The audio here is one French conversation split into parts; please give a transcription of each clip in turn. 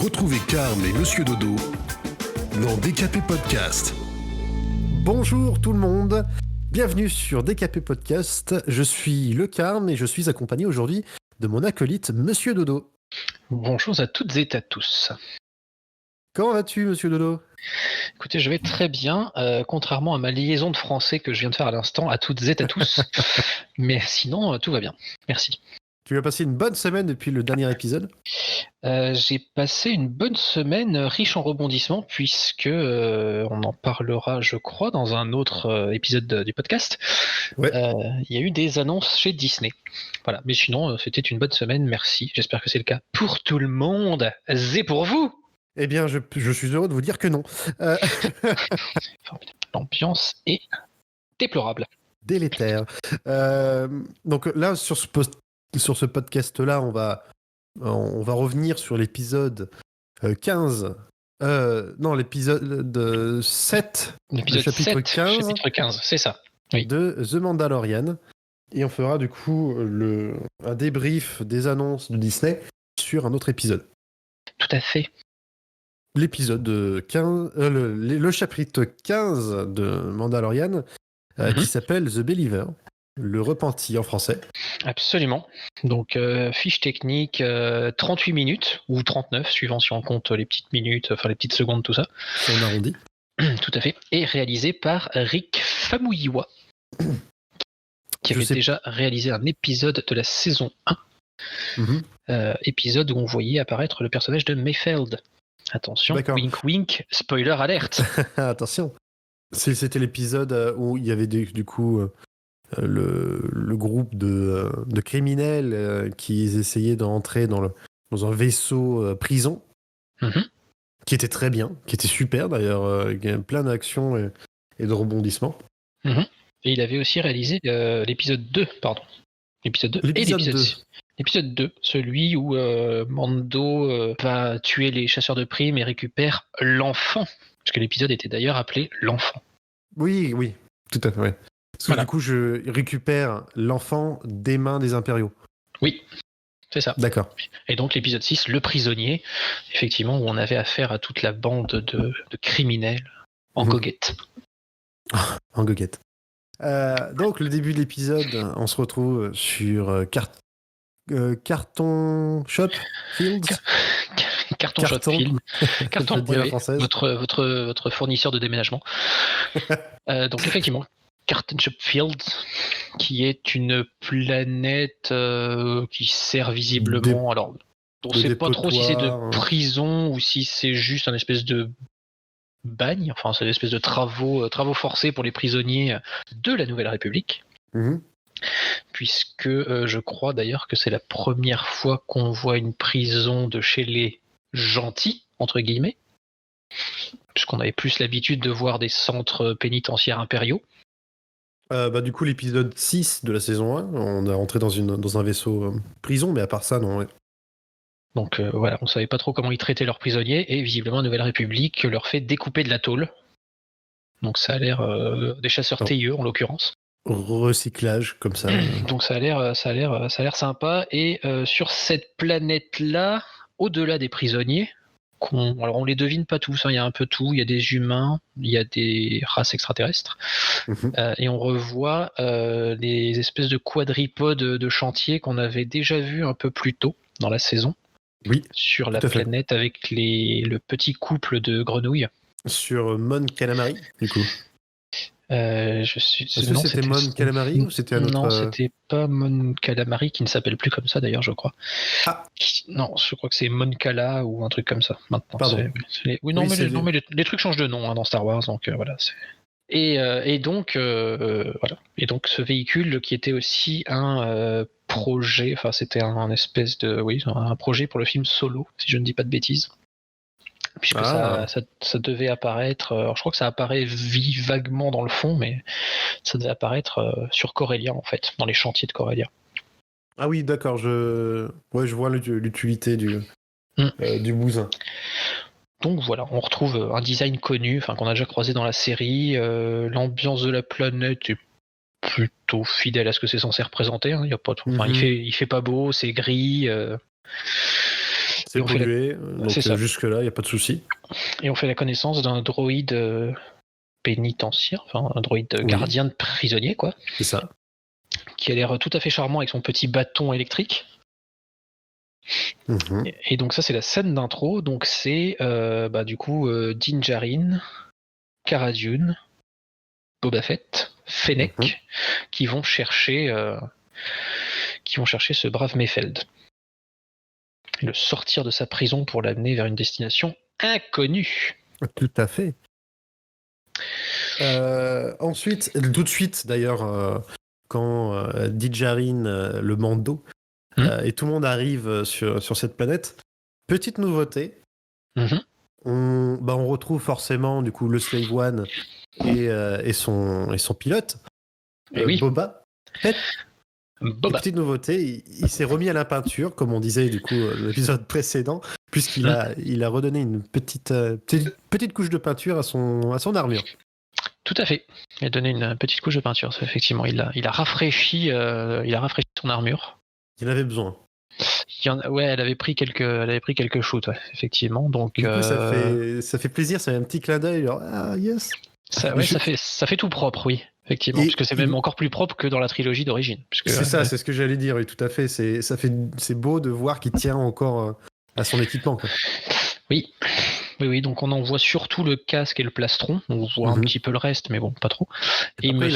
Retrouvez Carm et Monsieur Dodo dans DKP Podcast. Bonjour tout le monde, bienvenue sur DKP Podcast. Je suis le Carm et je suis accompagné aujourd'hui de mon acolyte Monsieur Dodo. Bonjour à toutes et à tous. Comment vas-tu, Monsieur Dodo ? Écoutez, je vais très bien, contrairement à ma liaison de français que je viens de faire à l'instant, à toutes et à tous. Mais sinon, tout va bien. Merci. Tu as passé une bonne semaine depuis le dernier épisode ? J'ai passé une bonne semaine riche en rebondissements, puisque on en parlera, je crois, dans un autre épisode du podcast. Ouais. Il y a eu des annonces chez Disney. Voilà. Mais sinon, c'était une bonne semaine, merci. J'espère que c'est le cas pour tout le monde. Et pour vous ? Eh bien, je suis heureux de vous dire que non. L'ambiance est déplorable. Délétère. Donc là, sur ce podcast-là, on va revenir sur l'épisode 15. Non, l'épisode 7. L'épisode le chapitre 7, 15. Chapitre 15, c'est ça. Oui. De The Mandalorian. Et on fera du coup un débrief des annonces de Disney sur un autre épisode. Tout à fait. L'épisode 15, le chapitre 15 de Mandalorian, qui s'appelle The Believer, le repenti en français. Absolument. Donc, fiche technique, 38 minutes, ou 39, suivant si on compte les petites minutes, enfin les petites secondes, tout ça. Si on arrondit. Tout à fait. Et réalisé par Rick Famuyiwa, qui avait déjà réalisé un épisode de la saison 1, épisode où on voyait apparaître le personnage de Mayfeld. Attention, D'accord. wink wink, spoiler alerte. Attention. C'était l'épisode où il y avait du coup le groupe de criminels qui essayaient d'entrer dans un vaisseau prison, qui était très bien, qui était super d'ailleurs, il y avait plein d'actions et de rebondissements. Et il avait aussi réalisé l'épisode 2, pardon. L'épisode 2 et l'épisode 6. L'épisode 2, celui où Mando va tuer les chasseurs de primes et récupère l'enfant. Parce que l'épisode était d'ailleurs appelé L'Enfant. Oui, tout à fait. Ouais. Parce que du coup, je récupère l'enfant des mains des impériaux. Oui, c'est ça. D'accord. Et donc l'épisode 6, Le Prisonnier, effectivement, où on avait affaire à toute la bande de criminels en goguette. En goguette. Donc, le début de l'épisode, on se retrouve sur Carton Shop Fields. Carton Shop Fields. Carton, oui, votre fournisseur de déménagement. Donc effectivement, Carton Shop Fields, qui est une planète qui sert visiblement... Alors, on ne sait pas trop si c'est de prison ou si c'est juste un espèce de bagne, enfin c'est une espèce de travaux forcés pour les prisonniers de la Nouvelle République. Puisque je crois d'ailleurs que c'est la première fois qu'on voit une prison de chez les gentils, entre guillemets, puisqu'on avait plus l'habitude de voir des centres pénitentiaires impériaux. Du coup, l'épisode 6 de la saison 1, on est rentré dans un vaisseau prison, mais à part ça, non. Ouais. Donc voilà, on savait pas trop comment ils traitaient leurs prisonniers, et visiblement la Nouvelle République leur fait découper de la tôle. Donc ça a l'air des chasseurs tailleux en l'occurrence. Recyclage comme ça. Donc ça a l'air sympa. Et sur cette planète-là, au-delà des prisonniers, alors on les devine pas tous, il y a un peu tout, il y a des humains, il y a des races extraterrestres, et on revoit les espèces de quadripodes de chantier qu'on avait déjà vu un peu plus tôt dans la saison. Oui. Sur la planète avec le petit couple de grenouilles. Sur Mon Calamari, du coup. C'était Mon Calamari ou c'était un autre... Non, c'était pas Mon Calamari, qui ne s'appelle plus comme ça d'ailleurs, je crois. Ah. Non, je crois que c'est Mon Cala ou un truc comme ça maintenant. Pardon. Mais les trucs changent de nom dans Star Wars, donc voilà. Et donc voilà. Et donc ce véhicule qui était aussi un projet, enfin c'était un espèce de un projet pour le film Solo, si je ne dis pas de bêtises. Puisque ça devait apparaître, alors je crois que ça apparaît vaguement dans le fond, mais ça devait apparaître sur Corellia en fait, dans les chantiers de Corellia. Ah oui, d'accord, je vois l'utilité du bousin. Donc voilà, on retrouve un design connu, qu'on a déjà croisé dans la série. L'ambiance de la planète est plutôt fidèle à ce que c'est censé représenter. Y a pas trop, il fait pas beau, c'est gris. C'est on fait la- pollué, donc c'est ça. jusque-là, il n'y a pas de souci. Et on fait la connaissance d'un droïde pénitentiaire, enfin un droïde Oui. gardien de prisonnier, quoi, C'est ça. qui a l'air tout à fait charmant avec son petit bâton électrique. Mhm. Et donc ça, c'est la scène d'intro. Donc c'est du coup Din Djarin, Cara Dune, Boba Fett, Fennec, qui vont chercher ce brave Mayfeld. Et le sortir de sa prison pour l'amener vers une destination inconnue. Tout à fait. Ensuite, tout de suite d'ailleurs, quand Djarin, le Mando, et tout le monde arrive sur cette planète, petite nouveauté, on retrouve forcément du coup le Slave One et son pilote, Et oui. Boba Fett. Boba. Petite nouveauté, il s'est remis à la peinture, comme on disait du coup l'épisode précédent, puisqu'il a redonné une petite couche de peinture à son armure. Tout à fait. Il a donné une petite couche de peinture. Ça, effectivement, il a rafraîchi son armure. Il avait besoin. Elle avait pris quelques shoots, ouais, effectivement. Donc, du coup, ça fait plaisir, c'est un petit clin d'œil. Genre, ah yes. Ça fait tout propre, oui, effectivement, Et puisque c'est même encore plus propre que dans la trilogie d'origine. C'est ça, c'est ce que j'allais dire, oui, tout à fait. C'est beau de voir qu'il tient encore à son équipement, quoi. Oui, donc on en voit surtout le casque et le plastron. On voit un petit peu le reste, mais bon, pas trop. Et après,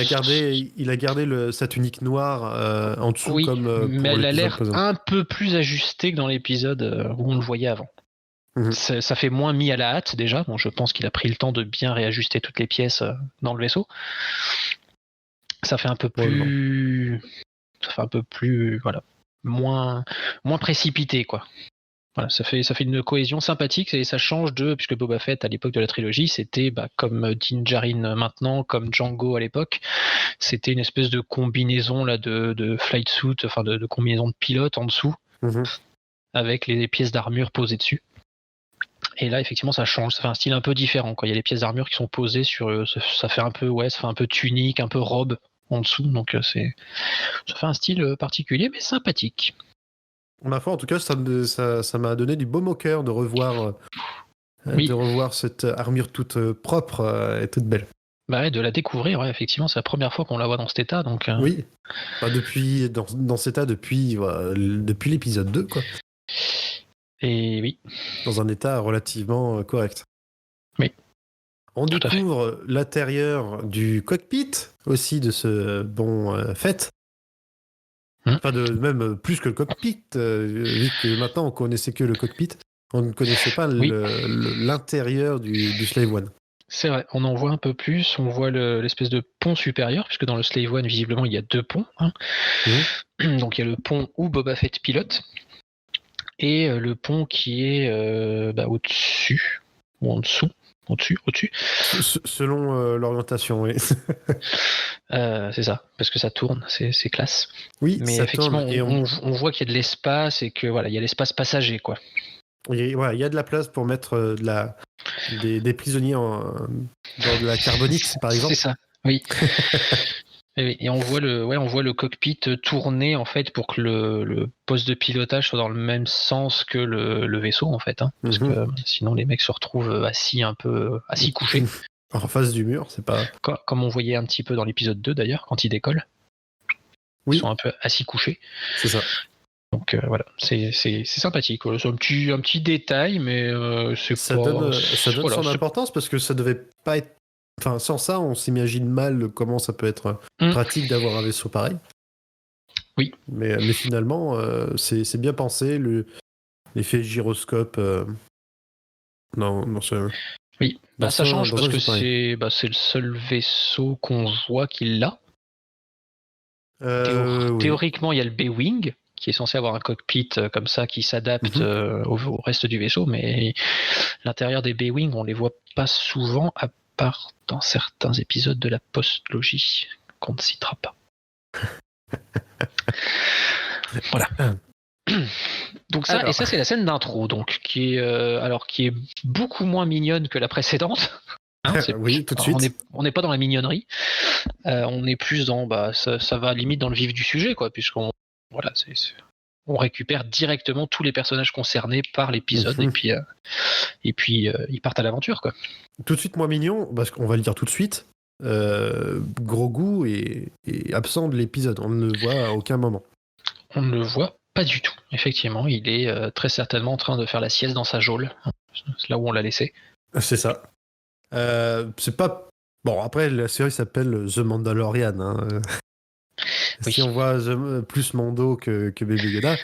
il a gardé sa tunique noire en dessous, comme mais elle a l'air un peu plus ajustée que dans l'épisode où on le voyait avant. Ça fait moins mis à la hâte déjà. Bon, je pense qu'il a pris le temps de bien réajuster toutes les pièces dans le vaisseau. Ça fait un peu plus, voilà, moins précipité, quoi. Voilà, ça fait une cohésion sympathique et ça change puisque Boba Fett à l'époque de la trilogie, c'était comme Din Djarin maintenant, comme Django à l'époque, c'était une espèce de combinaison là de flight suit, enfin de combinaison de pilote en dessous, avec les pièces d'armure posées dessus. Et là, effectivement, ça change. Ça fait un style un peu différent, quoi. Il y a les pièces d'armure qui sont posées sur. Ça fait un peu, tunique, un peu robe en dessous. Donc, ça fait un style particulier, mais sympathique. Ma foi, en tout cas, ça m'a donné du baume au cœur de revoir cette armure toute propre et toute belle. Bah ouais, de la découvrir, ouais, effectivement, c'est la première fois qu'on la voit dans cet état. Donc, oui, dans cet état depuis l'épisode 2, quoi. Et oui. Dans un état relativement correct. Oui. On découvre l'intérieur du cockpit aussi de ce bon Fett. Enfin, même plus que le cockpit, vu que maintenant on connaissait que le cockpit, on ne connaissait pas l'intérieur du Slave One. C'est vrai, on en voit un peu plus, on voit l'espèce de pont supérieur, puisque dans le Slave One, visiblement, il y a 2 ponts. Donc il y a le pont où Boba Fett pilote, et le pont qui est au-dessus, ou en dessous. Au-dessus. Selon l'orientation, oui. C'est ça, parce que ça tourne, c'est classe. Oui, mais ça effectivement, tourne, on voit qu'il y a de l'espace et que voilà, il y a l'espace passager, quoi. Il y a de la place pour mettre des prisonniers dans de la carbonite, par exemple. C'est ça, oui. Et on voit le cockpit tourner en fait pour que le poste de pilotage soit dans le même sens que le vaisseau en fait, parce que sinon les mecs se retrouvent assis couchés. En face du mur, c'est pas. Comme on voyait un petit peu dans l'épisode 2 d'ailleurs quand ils décollent. Oui. Ils sont un peu assis couchés. C'est ça. Donc voilà, c'est sympathique. C'est un petit détail, mais ça donne son importance parce que ça devait pas être. Enfin, sans ça, on s'imagine mal comment ça peut être pratique d'avoir un vaisseau pareil. Oui. Mais finalement, c'est bien pensé. L'effet gyroscope. Non, oui, ça change parce que c'est le seul vaisseau qu'on voit qui l'a. Théoriquement, il y a le B-Wing qui est censé avoir un cockpit comme ça qui s'adapte au reste du vaisseau, mais l'intérieur des B-Wing, on les voit pas souvent à part dans certains épisodes de la post-logie qu'on ne citera pas. Voilà. Donc ça, c'est la scène d'intro, donc qui est beaucoup moins mignonne que la précédente. Oui, tout de suite. On n'est pas dans la mignonnerie. On est plus dans ça va limite dans le vif du sujet, quoi, puisqu'on on récupère directement tous les personnages concernés par l'épisode et puis ils partent à l'aventure, quoi. Tout de suite moins mignon, parce qu'on va le dire tout de suite, Grogu est absent de l'épisode. On ne le voit à aucun moment. On ne le voit pas du tout. Effectivement, il est très certainement en train de faire la sieste dans sa geôle. C'est là où on l'a laissé. C'est ça. C'est pas... Bon, après, la série s'appelle The Mandalorian. Hein. Oui. Si on voit plus Mando que Baby Yoda,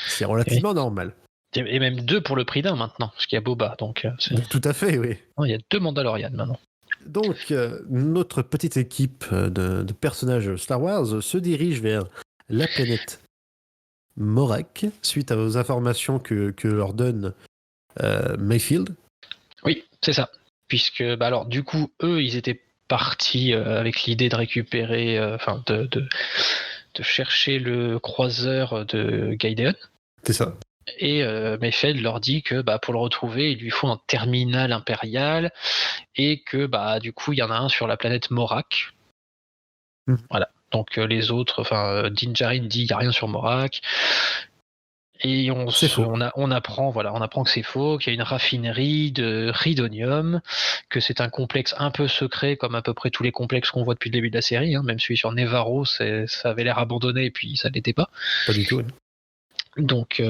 c'est relativement normal. Et même 2 pour le prix d'un maintenant, parce qu'il y a Boba. Donc, Tout à fait, oui. Non, il y a 2 Mandalorian maintenant. Donc, notre petite équipe de personnages Star Wars se dirige vers la planète Morak, suite aux informations que leur donne Mayfield. Oui, c'est ça. Puisque, alors, du coup, eux, ils étaient partis avec l'idée de récupérer, de chercher le croiseur de Gaiden. C'est ça. Et Mayfield leur dit que pour le retrouver, il lui faut un terminal impérial et que du coup, il y en a un sur la planète Morak. Voilà. Donc les autres, Din Djarin dit il n'y a rien sur Morak. Et on apprend que c'est faux, qu'il y a une raffinerie de ridonium, que c'est un complexe un peu secret, comme à peu près tous les complexes qu'on voit depuis le début de la série. Hein. Même celui sur Nevarro, ça avait l'air abandonné et puis ça l'était pas. Pas du tout. Oui. Donc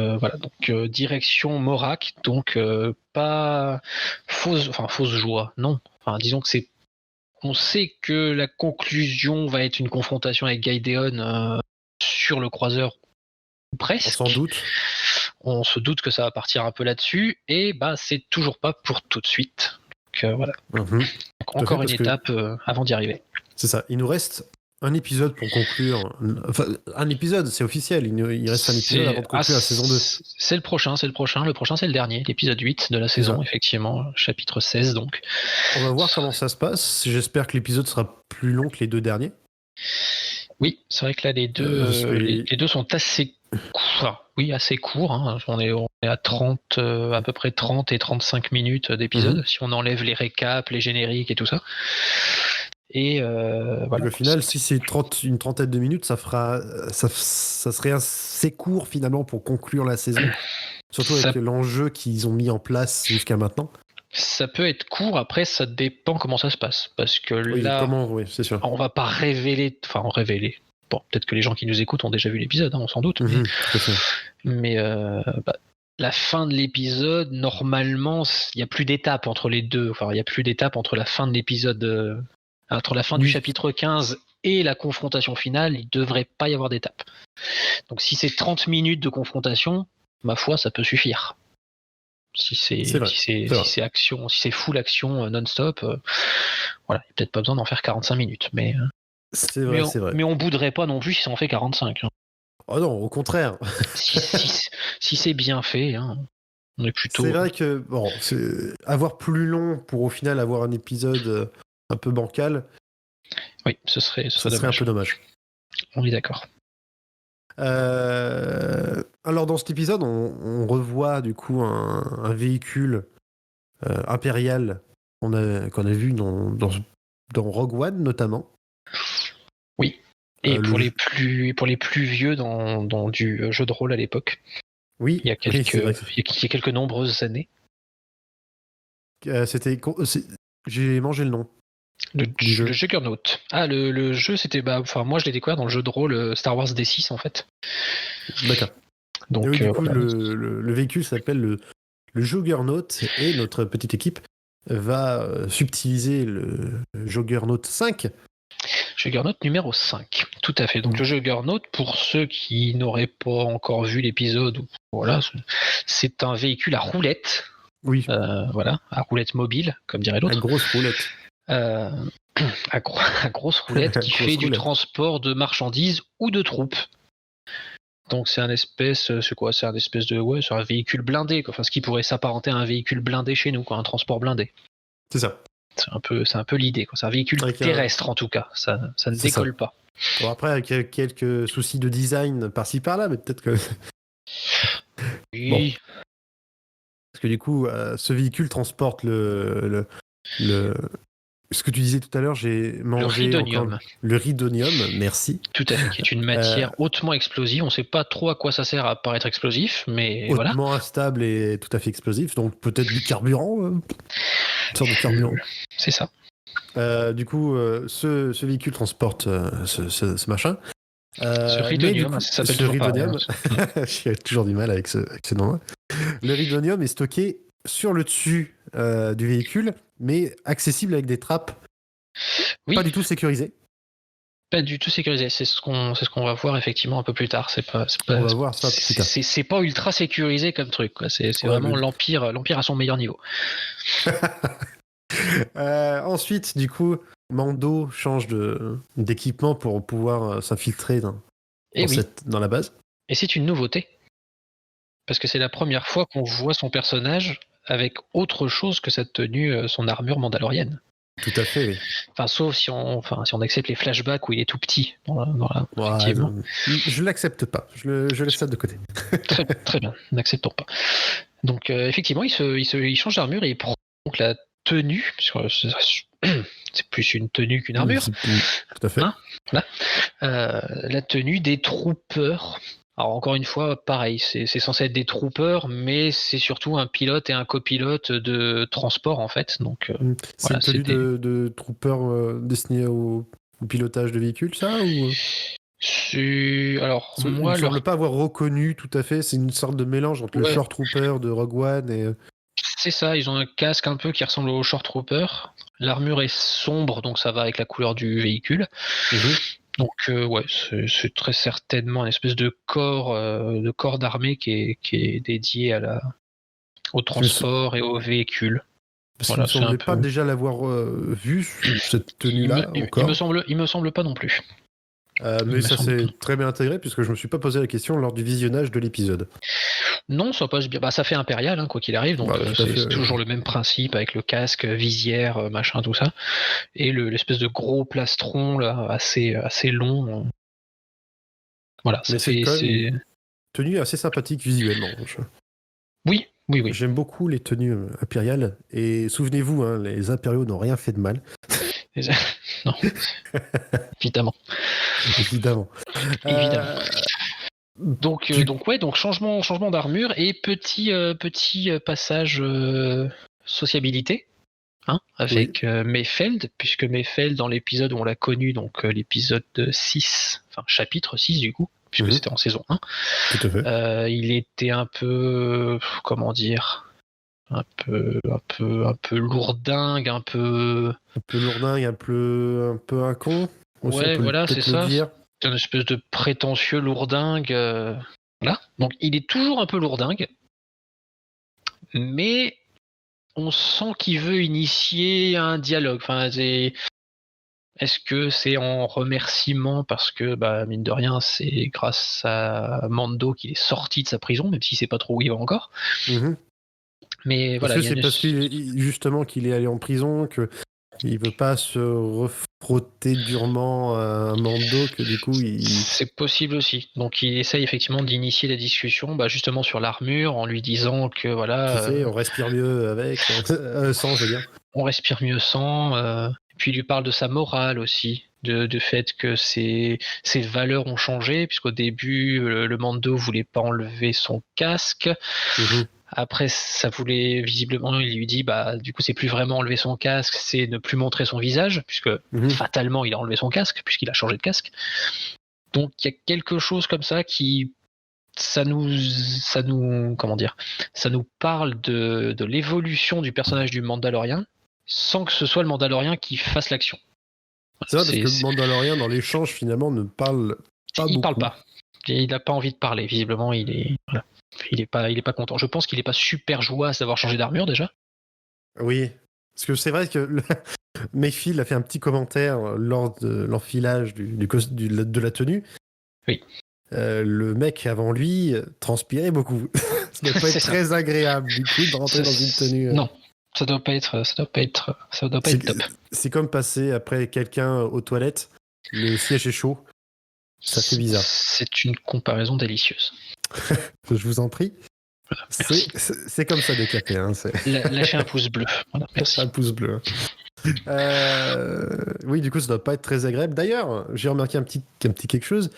direction Morak, donc pas fausse joie, non. Disons que on sait que la conclusion va être une confrontation avec Gaiden sur le croiseur, ou presque. On s'en doute. On se doute que ça va partir un peu là-dessus, et c'est toujours pas pour tout de suite. Donc voilà. Mm-hmm. Donc, encore une étape avant d'y arriver. C'est ça. Il nous reste un épisode pour conclure. Enfin, un épisode, c'est officiel. Il reste un épisode avant de conclure la saison 2. C'est le prochain. Le prochain, c'est le dernier, l'épisode 8 de la saison, effectivement, chapitre 16. Donc. On va voir comment ça se passe. J'espère que l'épisode sera plus long que les 2 derniers. Oui, c'est vrai que là, les deux sont assez courts. Oui, assez courts. Hein. On est à 30, à peu près 30 et 35 minutes d'épisode, si on enlève les récaps, les génériques et tout ça. Et voilà. Au final, si c'est une trentaine de minutes, ça serait assez court finalement pour conclure la saison. Surtout avec l'enjeu qu'ils ont mis en place jusqu'à maintenant. Ça peut être court, après ça dépend comment ça se passe. Parce que là, c'est sûr. On va pas révéler. Bon, peut-être que les gens qui nous écoutent ont déjà vu l'épisode, on s'en doute. Mais la fin de l'épisode, normalement, il n'y a plus d'étape entre les deux. Enfin, il n'y a plus d'étape entre la fin de l'épisode, entre la fin du chapitre 15 et la confrontation finale, il ne devrait pas y avoir d'étape. Donc si c'est 30 minutes de confrontation, ma foi, ça peut suffire. Si c'est action, si c'est full action non-stop, voilà, il n'y a peut-être pas besoin d'en faire 45 minutes. Mais c'est vrai. Mais on bouderait pas non plus si ça en fait 45. Hein. Oh non, au contraire. si c'est bien fait, hein, on est plutôt. C'est vrai que avoir plus long pour au final avoir un épisode un peu bancal. Oui, ce serait un peu dommage. On est d'accord. Alors dans cet épisode, on revoit du coup un véhicule impérial qu'on a vu dans Rogue One notamment. Oui. Et pour les plus vieux dans du jeu de rôle à l'époque. Oui. Il y a quelques nombreuses années. J'ai mangé le nom. Le Juggernaut. Ah, le jeu, c'était. Moi, je l'ai découvert dans le jeu de rôle Star Wars D6, en fait. D'accord. Donc, et oui, du coup, le véhicule s'appelle le Juggernaut et notre petite équipe va subtiliser le Juggernaut 5. Juggernaut numéro 5, tout à fait. Donc le Juggernaut, pour ceux qui n'auraient pas encore vu l'épisode, voilà, c'est un véhicule à roulette. Oui. Voilà, à roulette mobile, comme dirait l'autre. À grosse roulette. À grosse roulette qui fait du transport de marchandises ou de troupes. Donc c'est un espèce de c'est un véhicule blindé, quoi. Enfin, ce qui pourrait s'apparenter à un véhicule blindé chez nous, quoi, un transport blindé. C'est ça. C'est un peu l'idée, quoi. C'est un véhicule terrestre en tout cas. Ça ne décolle pas. Bon, après, avec quelques soucis de design par-ci par-là, mais peut-être que. Oui. Bon. Parce que du coup, ce véhicule transporte le ce que tu disais tout à l'heure, j'ai mangé ridonium. le ridonium, merci. Tout à fait, qui est une matière hautement explosive. On ne sait pas trop à quoi ça sert à paraître explosif, mais voilà. Hautement instable et tout à fait explosif, donc peut-être du carburant, une sorte de carburant. C'est ça. Du coup, ce véhicule transporte ce machin. Ce ridonium, ça s'appelle toujours ridonium, j'ai toujours du mal avec ce nom-là. Le ridonium est stocké sur le dessus du véhicule, mais accessible avec des trappes. Oui. Pas du tout sécurisées. Pas du tout sécurisé. C'est ce qu'on va voir effectivement un peu plus tard. On va voir ça plus tard. C'est pas ultra sécurisé comme truc, quoi. C'est vraiment l'empire à son meilleur niveau. Ensuite, du coup, Mando change d'équipement pour pouvoir s'infiltrer dans la base. Et c'est une nouveauté. Parce que c'est la première fois qu'on voit son personnage avec autre chose que sa tenue, son armure mandalorienne. Tout à fait, oui. Enfin, sauf si on accepte les flashbacks où il est tout petit. Effectivement. Je l'accepte pas. Je laisse ça de côté. Très, très bien, n'acceptons pas. Donc, effectivement, il change d'armure et il prend donc la tenue, puisque c'est plus une tenue qu'une armure. Tout à fait. Hein, voilà. La tenue des troopers. Alors encore une fois, pareil, c'est censé être des troopers, mais c'est surtout un pilote et un copilote de transport en fait. Donc, c'est une tenue de troopers destinée au pilotage de véhicules, ça ou... Alors, moi, je ne semble pas avoir reconnu tout à fait. C'est une sorte de mélange entre le Short Trooper de Rogue One et... C'est ça, ils ont un casque un peu qui ressemble au Short Trooper. L'armure est sombre, donc ça va avec la couleur du véhicule. Donc c'est très certainement une espèce de corps d'armée qui est dédié au transport et aux véhicules. Parce qu'il ne semblait pas déjà l'avoir vu, cette tenue-là, encore. Il me semble pas non plus. Mais ça s'est très bien intégré, puisque je ne me suis pas posé la question lors du visionnage de l'épisode. Non, ça passe bien. Ça fait impérial, quoi qu'il arrive, donc c'est toujours le même principe, avec le casque, visière, machin, tout ça. Et l'espèce de gros plastron, là, assez long. Voilà, c'est une tenue assez sympathique visuellement. Oui. J'aime beaucoup les tenues impériales, et souvenez-vous, les impériaux n'ont rien fait de mal. Non, évidemment. Évidemment. Donc changement d'armure et petit passage sociabilité, avec Mayfeld, puisque Mayfeld dans l'épisode où on l'a connu, donc l'épisode 6, enfin chapitre 6 du coup, puisque c'était en saison 1. Tout à fait. Il était un peu, comment dire, un peu lourdingue, un peu lourdingue, un peu un con. Ouais, voilà, c'est ça. C'est une espèce de prétentieux lourdingue. Voilà. Donc il est toujours un peu lourdingue, mais on sent qu'il veut initier un dialogue. Enfin, est-ce que c'est en remerciement parce que, mine de rien, c'est grâce à Mando qu'il est sorti de sa prison, même si c'est pas trop où il va encore. Mais voilà. C'est parce justement qu'il est allé en prison que il veut pas se refrotter durement à Mando, que du coup C'est possible aussi. Donc il essaye effectivement d'initier la discussion, justement sur l'armure, en lui disant que voilà. Tu sais, on respire mieux avec, sans, je veux dire. On respire mieux sans. Puis il lui parle de sa morale aussi, du fait que ses valeurs ont changé, puisqu'au début le Mando voulait pas enlever son casque. Après, ça voulait visiblement, il lui dit, du coup, c'est plus vraiment enlever son casque, c'est ne plus montrer son visage, puisque fatalement, il a enlevé son casque, puisqu'il a changé de casque. Donc, il y a quelque chose comme ça qui, ça nous parle de l'évolution du personnage du Mandalorien, sans que ce soit le Mandalorien qui fasse l'action. C'est vrai, parce que le Mandalorien, dans l'échange, finalement, ne parle pas beaucoup. Il parle pas. Il n'a pas envie de parler, visiblement, il est pas content. Je pense qu'il est pas super jouasse d'avoir changé d'armure déjà. Oui, parce que c'est vrai que Mayfield a fait un petit commentaire lors de l'enfilage de la tenue. Oui. Le mec avant lui transpirait beaucoup. Ça doit pas être très agréable du coup de rentrer dans une tenue. Non, ça doit pas être top. C'est comme passer après quelqu'un aux toilettes. Le siège est chaud. Ça fait bizarre. C'est une comparaison délicieuse. Je vous en prie. C'est comme ça décapé. Hein, lâchez un pouce bleu. Voilà, merci. Un pouce bleu. Oui, du coup, ça doit pas être très agréable. D'ailleurs, j'ai remarqué un petit quelque chose,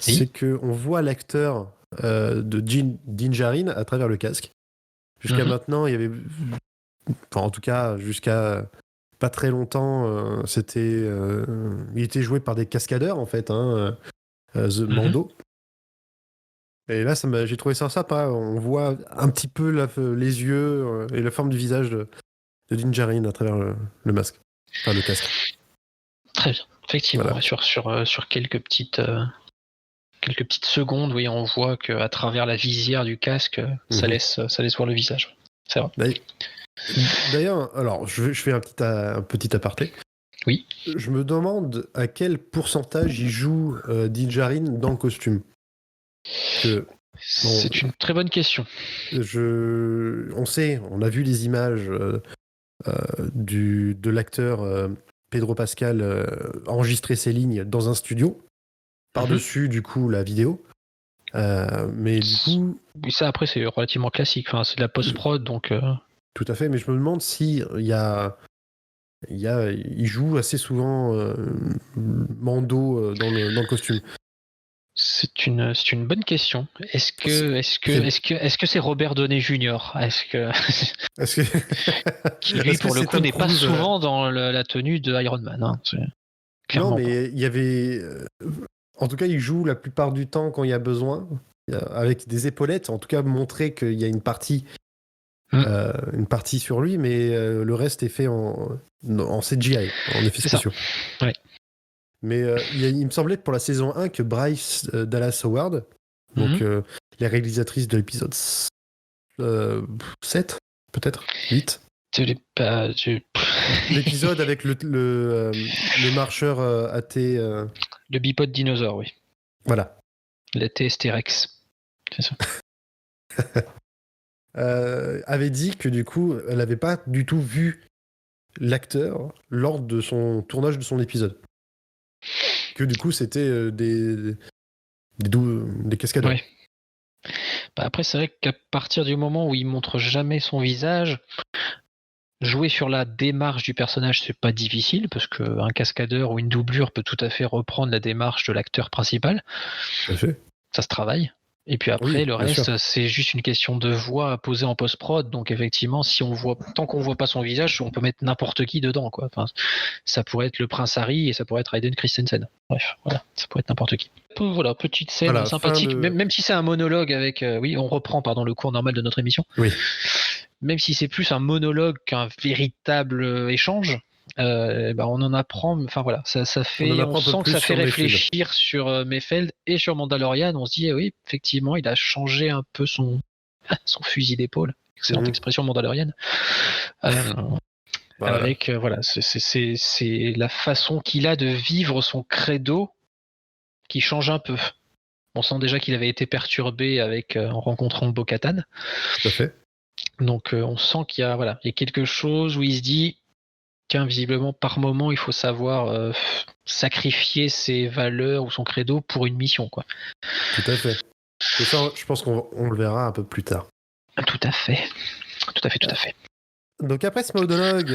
Oui. c'est que on voit l'acteur de Din Djarin à travers le casque. Jusqu'à Mhm. maintenant, il y avait, enfin, en tout cas, jusqu'à pas très longtemps, il était joué par des cascadeurs en fait, The Mhm. Mando. Et là, j'ai trouvé ça sympa. On voit un petit peu les yeux et la forme du visage de Din Djarin à travers le masque, enfin le casque. Très bien. Effectivement, Voilà. ouais, sur quelques petites secondes, oui, on voit qu'à travers la visière du casque, ça Mhm. laisse voir le visage. C'est vrai. D'ailleurs, alors, je fais un petit aparté. Oui. Je me demande à quel pourcentage il joue Din Djarin dans le costume. Que, bon, C'est une très bonne question. on a vu les images de l'acteur Pedro Pascal enregistrer ses lignes dans un studio, par-dessus, du coup, la vidéo. Mais du coup, Oui, ça après c'est relativement classique. Enfin, c'est de la post-prod, donc tout à fait, mais je me demande si il joue assez souvent Mando dans le costume. c'est une bonne question. Est-ce que c'est Robert Downey Jr. Est-ce que Est-ce que, qui lui est-ce que pour le c'est coup Tom n'est pas Cruise souvent dans la tenue de Iron Man, hein, Non, clairement pas. mais il y avait. En tout cas, il joue la plupart du temps quand il y a besoin, avec des épaulettes. En tout cas, montrer qu'il y a une partie sur lui, mais le reste est fait en CGI, en effets C'est ça. spéciaux. Ouais. Mais il me semblait pour la saison 1 que Bryce Dallas Howard, donc Mhm. la réalisatrice de l'épisode 7, peut-être 8. L'épisode avec le marcheur athée. Le bipode dinosaure, oui. Voilà. La TST Rex. C'est ça. Avait dit que du coup, elle n'avait pas du tout vu l'acteur lors de son tournage de son épisode. Que du coup, c'était des cascadeurs. Ouais. Bah après, c'est vrai qu'à partir du moment où il montre jamais son visage, jouer sur la démarche du personnage, c'est pas difficile parce qu'un cascadeur ou une doublure peut tout à fait reprendre la démarche de l'acteur principal. Tout à fait. Ça se travaille. Et puis après, Oui, le bien sûr. reste, c'est juste une question de voix à poser en post-prod. Donc effectivement, tant qu'on voit pas son visage, on peut mettre n'importe qui dedans, quoi. Enfin, ça pourrait être le prince Harry et ça pourrait être Hayden Christensen. Bref, voilà, ça pourrait être n'importe qui. Voilà, petite scène Voilà, fin sympathique. de. Même si c'est un monologue avec, oui, on reprend, pardon, le cours normal de notre émission. Oui. Même si c'est plus un monologue qu'un véritable échange, on en apprend. Enfin voilà, on Un peu sent que plus ça fait sur Mayfield. réfléchir sur Mayfeld et sur Mandalorian. On se dit, oui, effectivement, il a changé un peu son fusil d'épaule. Excellente expression mandalorienne. Voilà. Avec voilà, c'est la façon qu'il a de vivre son credo qui change un peu. On sent déjà qu'il avait été perturbé en rencontrant Bo-Katan. Tout à fait. Donc on sent qu'il y a quelque chose où il se dit tiens, visiblement par moment il faut savoir sacrifier ses valeurs ou son credo pour une mission, quoi. Tout à fait. Et ça, je pense qu'on le verra un peu plus tard. Tout à fait. Tout à fait. Donc après ce monologue,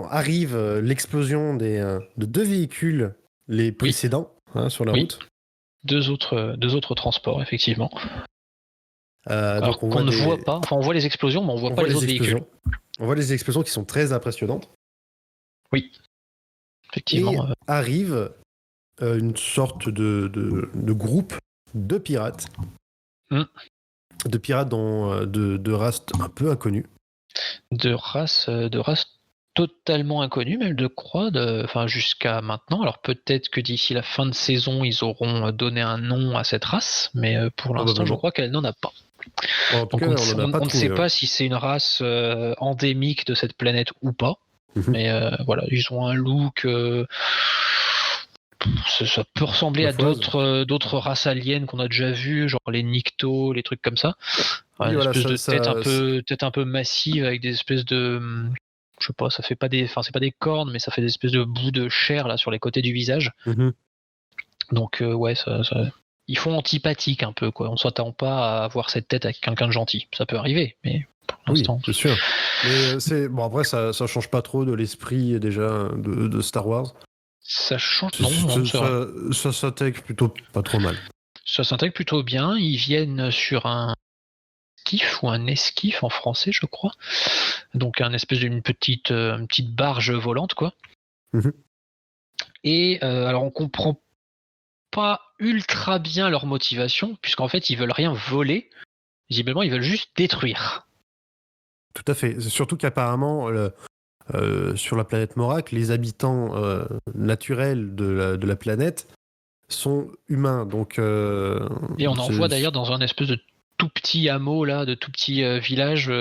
arrive l'explosion de deux véhicules, les précédents, sur la route. Deux autres transports, effectivement. Alors Donc on qu'on voit ne voit pas. Enfin, on voit les explosions, mais on voit pas les autres véhicules. On voit les explosions qui sont très impressionnantes. Oui, effectivement. Et arrive une sorte de groupe de pirates. De pirates de race un peu inconnue. De race totalement inconnue, même de croix, jusqu'à maintenant. Alors peut-être que d'ici la fin de saison, ils auront donné un nom à cette race, mais pour l'instant, je crois qu'elle n'en a pas. En tout cas, on ne sait pas si c'est une race endémique de cette planète ou pas. Mais voilà, ils ont un look. Ça peut ressembler à d'autres races aliens qu'on a déjà vues, genre les Nikto, les trucs comme ça. Oui, une espèce de tête un peu massive avec des espèces de. Je sais pas, ça fait pas c'est pas des cornes, mais ça fait des espèces de bouts de chair là sur les côtés du visage. Donc ouais, ils font antipathique un peu, quoi. On s'attend pas à avoir cette tête avec quelqu'un de gentil. Ça peut arriver, mais Oui, l'instant. c'est sûr. Mais après, ça change pas trop de l'esprit déjà de Star Wars. Ça change, non, c'est vrai. Ça s'intègre plutôt pas trop mal. Ça s'intègre plutôt bien. Ils viennent sur un skiff ou un esquif en français, je crois. Donc un espèce d'une petite barge volante, quoi. Mhm. Et alors on comprend pas ultra bien leur motivation, puisqu'en fait ils veulent rien voler. Visiblement ils veulent juste détruire. Tout à fait. C'est surtout qu'apparemment, sur la planète Morak, les habitants naturels de la planète sont humains. Donc, Et on en voit d'ailleurs dans un espèce de tout petit hameau là, de tout petit village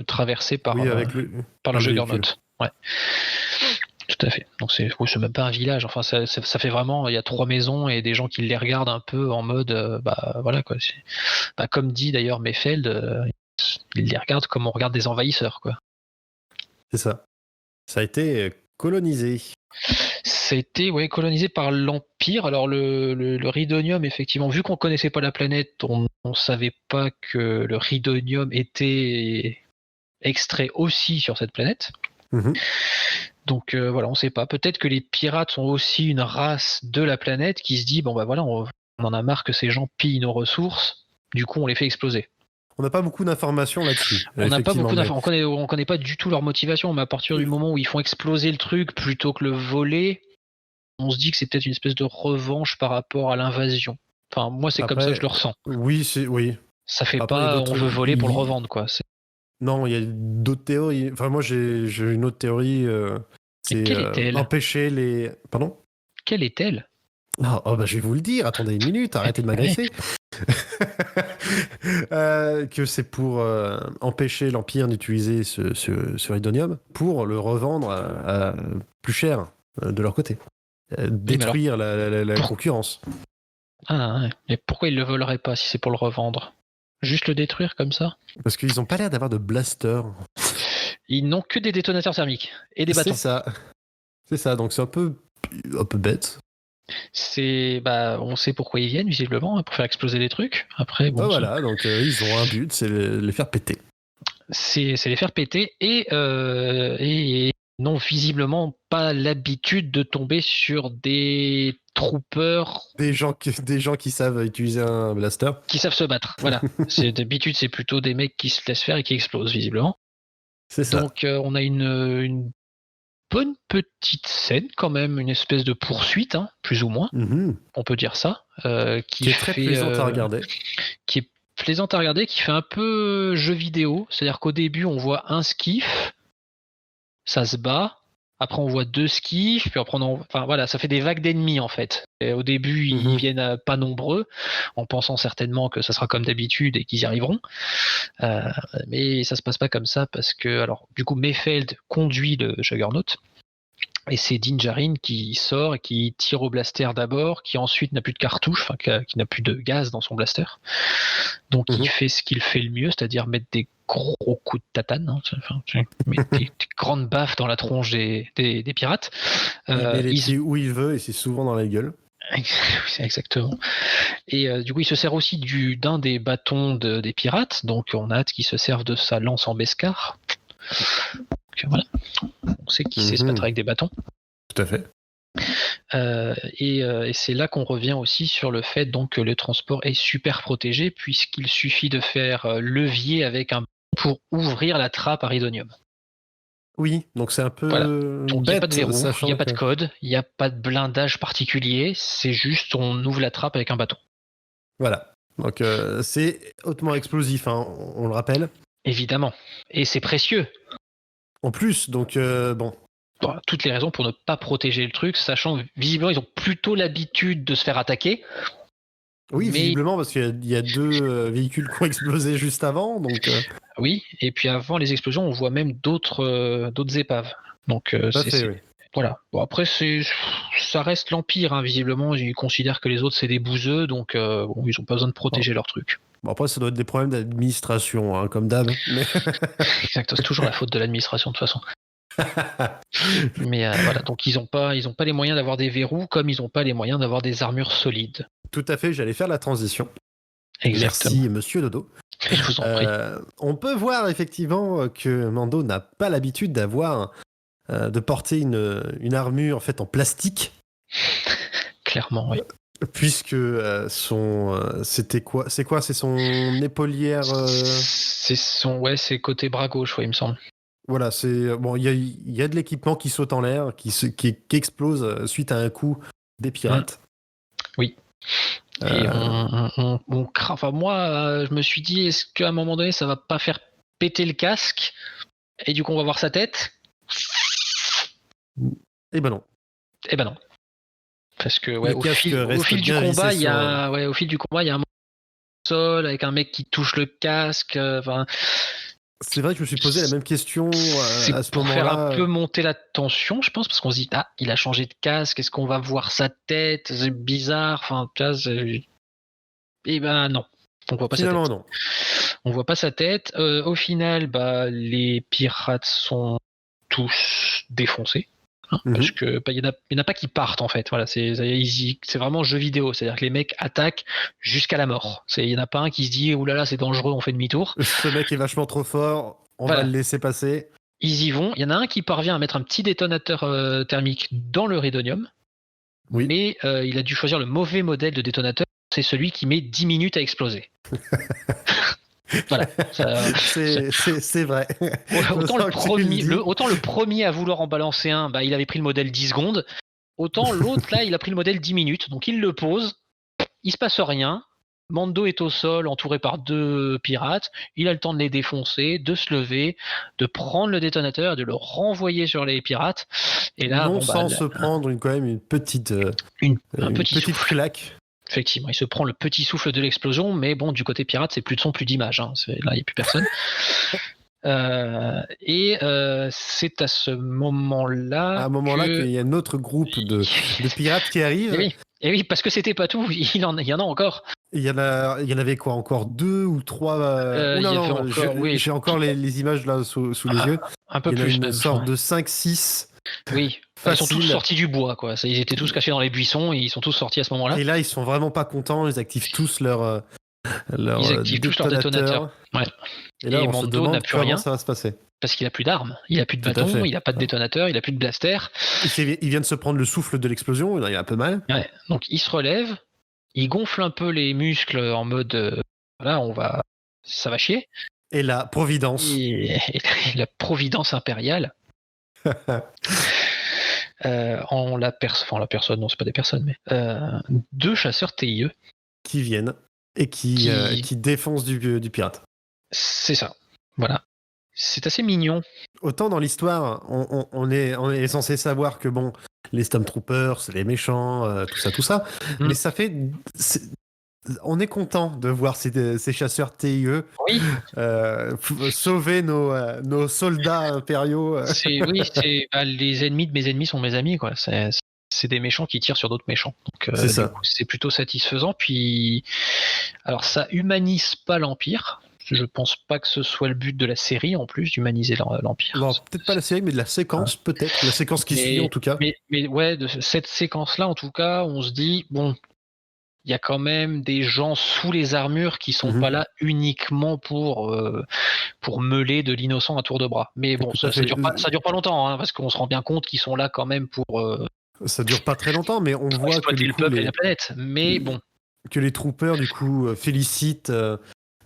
traversé par oui, par le véhicule. Juggernaut. Ouais. Tout à fait. Donc c'est même pas un village. Enfin, ça fait vraiment. Il y a 3 maisons et des gens qui les regardent un peu en mode, voilà quoi. Comme dit d'ailleurs Mayfeld, ils les regardent comme on regarde des envahisseurs, quoi. C'est ça. Ça a été colonisé. C'était colonisé par l'Empire. Alors le rhydonium, effectivement, vu qu'on connaissait pas la planète, on savait pas que le rhydonium était extrait aussi sur cette planète. Mhm. Donc voilà, on sait pas. Peut-être que les pirates sont aussi une race de la planète qui se dit bon voilà, on en a marre que ces gens pillent nos ressources. Du coup, on les fait exploser. On n'a pas beaucoup d'informations là-dessus. On n'a pas beaucoup mais- d'informations. On connaît pas du tout leur motivation, mais à partir du moment où ils font exploser le truc plutôt que le voler, on se dit que c'est peut-être une espèce de revanche par rapport à l'invasion. Enfin, moi, c'est comme ça que je le ressens. Oui. Ça fait Après, il y a pas d'autres- on veut voler pour le revendre, quoi. Non, il y a d'autres théories. Enfin, moi, j'ai une autre théorie. C'est quelle est-elle empêcher les. Pardon? Quelle est-elle? Je vais vous le dire. Attendez une minute. Arrêtez de m'agresser. Que c'est pour empêcher l'Empire d'utiliser ce rhydonium pour le revendre à plus cher de leur côté. Détruire la concurrence. Ah, ouais. Mais pourquoi ils le voleraient pas si c'est pour le revendre? Juste le détruire comme ça? Parce qu'ils n'ont pas l'air d'avoir de blaster. Ils n'ont que des détonateurs thermiques et des bâtons. C'est ça. Donc c'est un peu bête. On sait pourquoi ils viennent visiblement, pour faire exploser les trucs. Après, bon, Voilà, donc ils ont un but, c'est les faire péter. c'est les faire péter et n'ont visiblement pas l'habitude de tomber sur des troopers Des gens qui savent utiliser un blaster. qui savent se battre. Voilà. D'habitude, c'est plutôt des mecs qui se laissent faire et qui explosent visiblement. C'est ça. Donc on a une bonne petite scène quand même, une espèce de poursuite, hein, plus ou moins, on peut dire ça, qui est très plaisante à regarder. Qui est plaisante à regarder, qui fait un peu jeu vidéo, c'est-à-dire qu'au début on voit un skiff, ça se bat, après on voit 2 skiffs, puis après ça fait des vagues d'ennemis en fait. Et au début ils viennent pas nombreux, en pensant certainement que ça sera comme d'habitude et qu'ils y arriveront. Mais ça se passe pas comme ça parce que, alors, du coup, Mayfeld conduit le Juggernaut et c'est Din Djarin qui sort et qui tire au blaster d'abord, qui ensuite n'a plus de cartouche, qui n'a plus de gaz dans son blaster. Donc il fait ce qu'il fait le mieux, c'est-à-dire mettre des gros coups de tatane, des grandes baffes dans la tronche des pirates. Il met les pieds où il veut et c'est souvent dans la gueule. Exactement. Et du coup, il se sert aussi d'un des bâtons des pirates, donc on a hâte qu'il se serve de sa lance en bescar. Donc voilà, on sait qu'il sait se battre avec des bâtons. Tout à fait. Et c'est là qu'on revient aussi sur le fait donc, que le transport est super protégé, puisqu'il suffit de faire levier avec un bâton pour ouvrir la trappe à rhydonium. Oui, donc c'est un peu Donc il n'y a pas de verrou, il n'y a pas de code, il n'y a pas de blindage particulier, c'est juste on ouvre la trappe avec un bâton. Voilà, donc c'est hautement explosif, hein, on le rappelle. Évidemment, et c'est précieux. En plus, donc bon. Toutes les raisons pour ne pas protéger le truc, sachant visiblement ils ont plutôt l'habitude de se faire attaquer. Oui, visiblement, parce qu'il y a 2 véhicules qui ont explosé juste avant, donc... Oui, et puis avant les explosions, on voit même d'autres épaves. Donc oui. Voilà. Bon, après, ça reste l'Empire, hein, visiblement. Ils considèrent que les autres, c'est des bouseux, donc ils n'ont pas besoin de protéger leur truc. Bon, après, ça doit être des problèmes d'administration, hein, comme d'hab. Mais... Exact, c'est toujours la faute de l'administration, de toute façon. Mais voilà, donc ils n'ont pas les moyens d'avoir des verrous, comme ils n'ont pas les moyens d'avoir des armures solides. Tout à fait, j'allais faire la transition. Exactement. Merci, monsieur Dodo. Je vous en prie. On peut voir effectivement que Mando n'a pas l'habitude de porter une armure en fait en plastique, Clairement, oui. puisque c'était quoi? C'est son épaulière. C'est côté bras gauche, ouais, il me semble. Voilà, c'est bon. Il y a de l'équipement qui saute en l'air, qui explose suite à un coup des pirates. Oui. Et on craint. Enfin, moi, je me suis dit, est-ce qu'à un moment donné, ça va pas faire péter le casque et du coup, on va voir sa tête? Eh ben non. Eh ben non. Parce que Le casque reste au fil du bien combat, vissé au fil du combat, il y a un moment au sol avec un mec qui touche le casque. Enfin, C'est vrai que je me suis posé la même question c'est à ce pour faire moment-là. un peu monter la tension, je pense, parce qu'on se dit, ah, il a changé de casque, est-ce qu'on va voir sa tête? C'est bizarre. Enfin, tu vois, eh ben non, on voit pas sa Finalement, tête. non. On voit pas sa tête. Au final, les pirates sont tous défoncés. Parce que il y en a pas qui partent en fait. Voilà, c'est vraiment jeu vidéo. C'est-à-dire que les mecs attaquent jusqu'à la mort. Il y en a pas un qui se dit oulala c'est dangereux, on fait demi-tour. Ce mec est vachement trop fort, on va le laisser passer. Ils y vont. Il y en a un qui parvient à mettre un petit détonateur thermique dans le rhédonium. Oui. Mais il a dû choisir le mauvais modèle de détonateur. C'est celui qui met 10 minutes à exploser. Voilà. C'est vrai. Autant le premier à vouloir en balancer un, il avait pris le modèle 10 secondes. Autant l'autre, là, il a pris le modèle 10 minutes. Donc il le pose, il se passe rien. Mando est au sol, entouré par 2 pirates. Il a le temps de les défoncer, de se lever, de prendre le détonateur et de le renvoyer sur les pirates. Et là, sans se prendre quand même une petite, un petit claque. Effectivement, il se prend le petit souffle de l'explosion, mais bon, du côté pirate, c'est plus de son, plus d'image. Là, il n'y a plus personne. C'est à ce moment-là. Qu'il y a un autre groupe de pirates qui arrive. Et oui, parce que c'était pas tout, il y en a encore. Il y en avait quoi? Encore 2 ou 3 j'ai encore les images là sous les yeux. Un peu il y en plus. a une sorte de 5-6. Oui, ils sont tous sortis du bois, quoi. Ils étaient tous cachés dans les buissons et ils sont tous sortis à ce moment-là. Et là, ils sont vraiment pas contents, ils activent tous leur détonateur. Ouais. Et là, on se demande comment ça va se passer. Parce qu'il a plus d'armes, il a plus de bâton, il a pas de détonateur, il a plus de blaster. Il vient de se prendre le souffle de l'explosion, il a un peu mal. Ouais. Donc il se relève, il gonfle un peu les muscles en mode voilà, ça va chier. Et la providence. Et la providence impériale. La personne, non, c'est pas des personnes, mais 2 chasseurs TIE qui viennent et qui défoncent du pirate. C'est ça, voilà. C'est assez mignon. Autant dans l'histoire, on est censé savoir que bon, les Stormtroopers, c'est les méchants, tout ça. Mais ça fait... on est content de voir ces chasseurs TIE sauver nos soldats impériaux. Les ennemis de mes ennemis sont mes amis, quoi. C'est des méchants qui tirent sur d'autres méchants. Donc c'est plutôt satisfaisant. Puis, alors ça humanise pas l'Empire. Je pense pas que ce soit le but de la série en plus d'humaniser l'Empire. Non, peut-être pas la série, mais de la séquence peut-être. La séquence qui suit en tout cas. Mais ouais, de cette séquence-là en tout cas, on se dit bon. Il y a quand même des gens sous les armures qui sont pas là uniquement pour meuler de l'innocent à tour de bras. Mais bon, ça dure pas longtemps, parce qu'on se rend bien compte qu'ils sont là quand même pour. Ça dure pas très longtemps, mais on voit que le peuple et la planète. Mais bon. Que les troopers du coup félicitent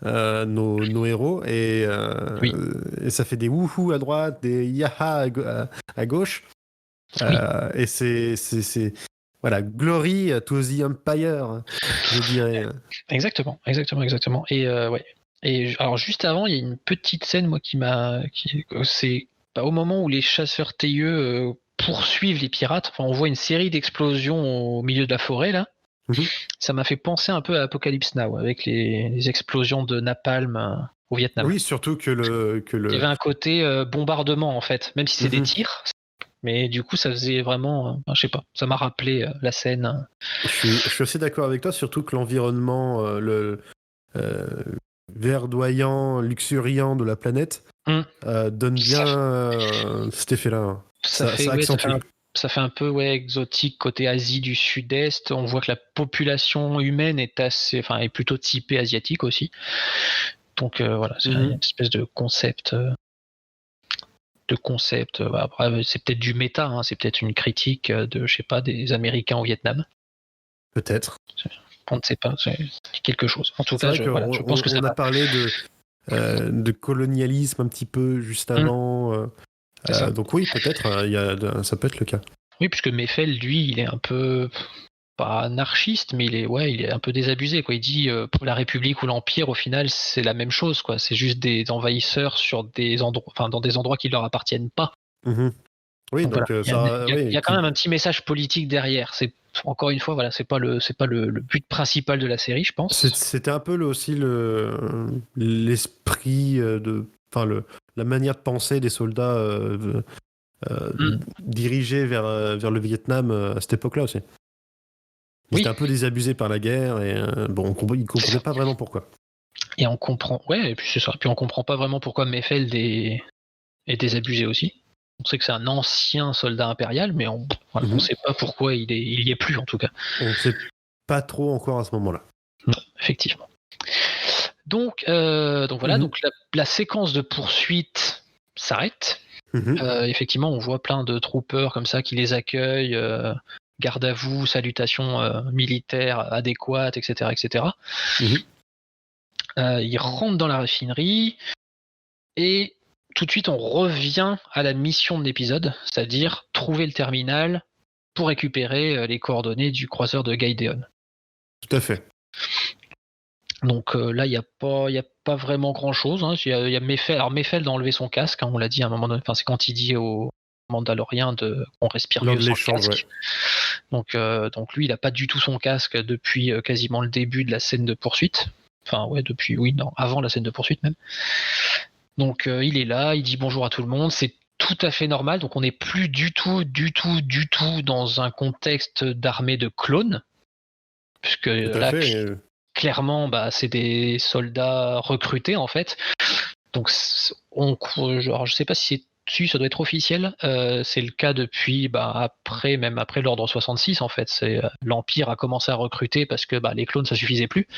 nos héros et ça fait des wouhou à droite, des yaha à gauche. Et c'est voilà, glory to the Empire, je dirais. Exactement. Et ouais. Et alors juste avant, il y a une petite scène moi c'est au moment où les chasseurs TIE poursuivent les pirates. Enfin, on voit une série d'explosions au milieu de la forêt là. Ça m'a fait penser un peu à Apocalypse Now avec les explosions de napalm au Vietnam. Oui, surtout que il y avait un côté bombardement en fait, même si c'est des tirs. Mais du coup, ça faisait vraiment, je sais pas, ça m'a rappelé la scène. Je suis assez d'accord avec toi, surtout que l'environnement, verdoyant, luxuriant de la planète donne bien cet effet-là. Ça accentue. Ça fait un peu exotique côté Asie du Sud-Est. On voit que la population humaine est plutôt typée asiatique aussi. Donc voilà, c'est une espèce de concept. Après, c'est peut-être du méta, hein, c'est peut-être une critique de, je sais pas, des Américains au Vietnam. Peut-être. On ne sait pas, c'est quelque chose. En tout C'est cas, vrai je pense que ça on a parlé de colonialisme un petit peu juste avant. C'est ça. Donc oui, peut-être, ça peut être le cas. Oui, puisque Meffel, lui, il est un peu pas anarchiste, mais il est un peu désabusé, quoi. Il dit pour la République ou l'Empire, au final, c'est la même chose, quoi. C'est juste des envahisseurs sur des endroits, enfin, dans des endroits qui leur appartiennent pas. Oui, Donc, donc voilà. ça, Il y a quand même un petit message politique derrière. C'est encore une fois, voilà, c'est pas le but principal de la série, je pense. C'était un peu aussi l'esprit la manière de penser des soldats dirigés vers le Vietnam à cette époque-là aussi. Ils étaient un peu désabusés par la guerre et ils comprenaient pas vraiment pourquoi. Et on comprend, et puis c'est ça. Puis on comprend pas vraiment pourquoi Meffeld est désabusé aussi. On sait que c'est un ancien soldat impérial, mais on sait pas pourquoi il y est plus en tout cas. On ne sait pas trop encore à ce moment-là. Non, effectivement. Donc voilà, donc la séquence de poursuite s'arrête. Effectivement, on voit plein de troopers comme ça qui les accueillent, garde à vous, salutations militaires adéquates, etc., etc. Ils rentrent dans la raffinerie et tout de suite on revient à la mission de l'épisode, c'est-à-dire trouver le terminal pour récupérer les coordonnées du croiseur de Gaïdéon. Tout à fait. Donc là, il n'y a pas vraiment grand-chose. Hein. Il y a Meffeld. Alors Meffeld a enlevé son casque, hein, on l'a dit à un moment donné. Enfin, c'est quand il dit aux Mandaloriens qu'on respire mieux sans le casque. Ouais. Donc lui, il n'a pas du tout son casque depuis quasiment le début de la scène de poursuite. Enfin, avant la scène de poursuite même. Donc il est là, il dit bonjour à tout le monde. C'est tout à fait normal. Donc on n'est plus du tout dans un contexte d'armée de clones. Puisque là, clairement, c'est des soldats recrutés en fait. Donc, je sais pas si ça doit être officiel. C'est le cas depuis après l'ordre 66 en fait. C'est l'Empire a commencé à recruter parce que les clones ça suffisait plus.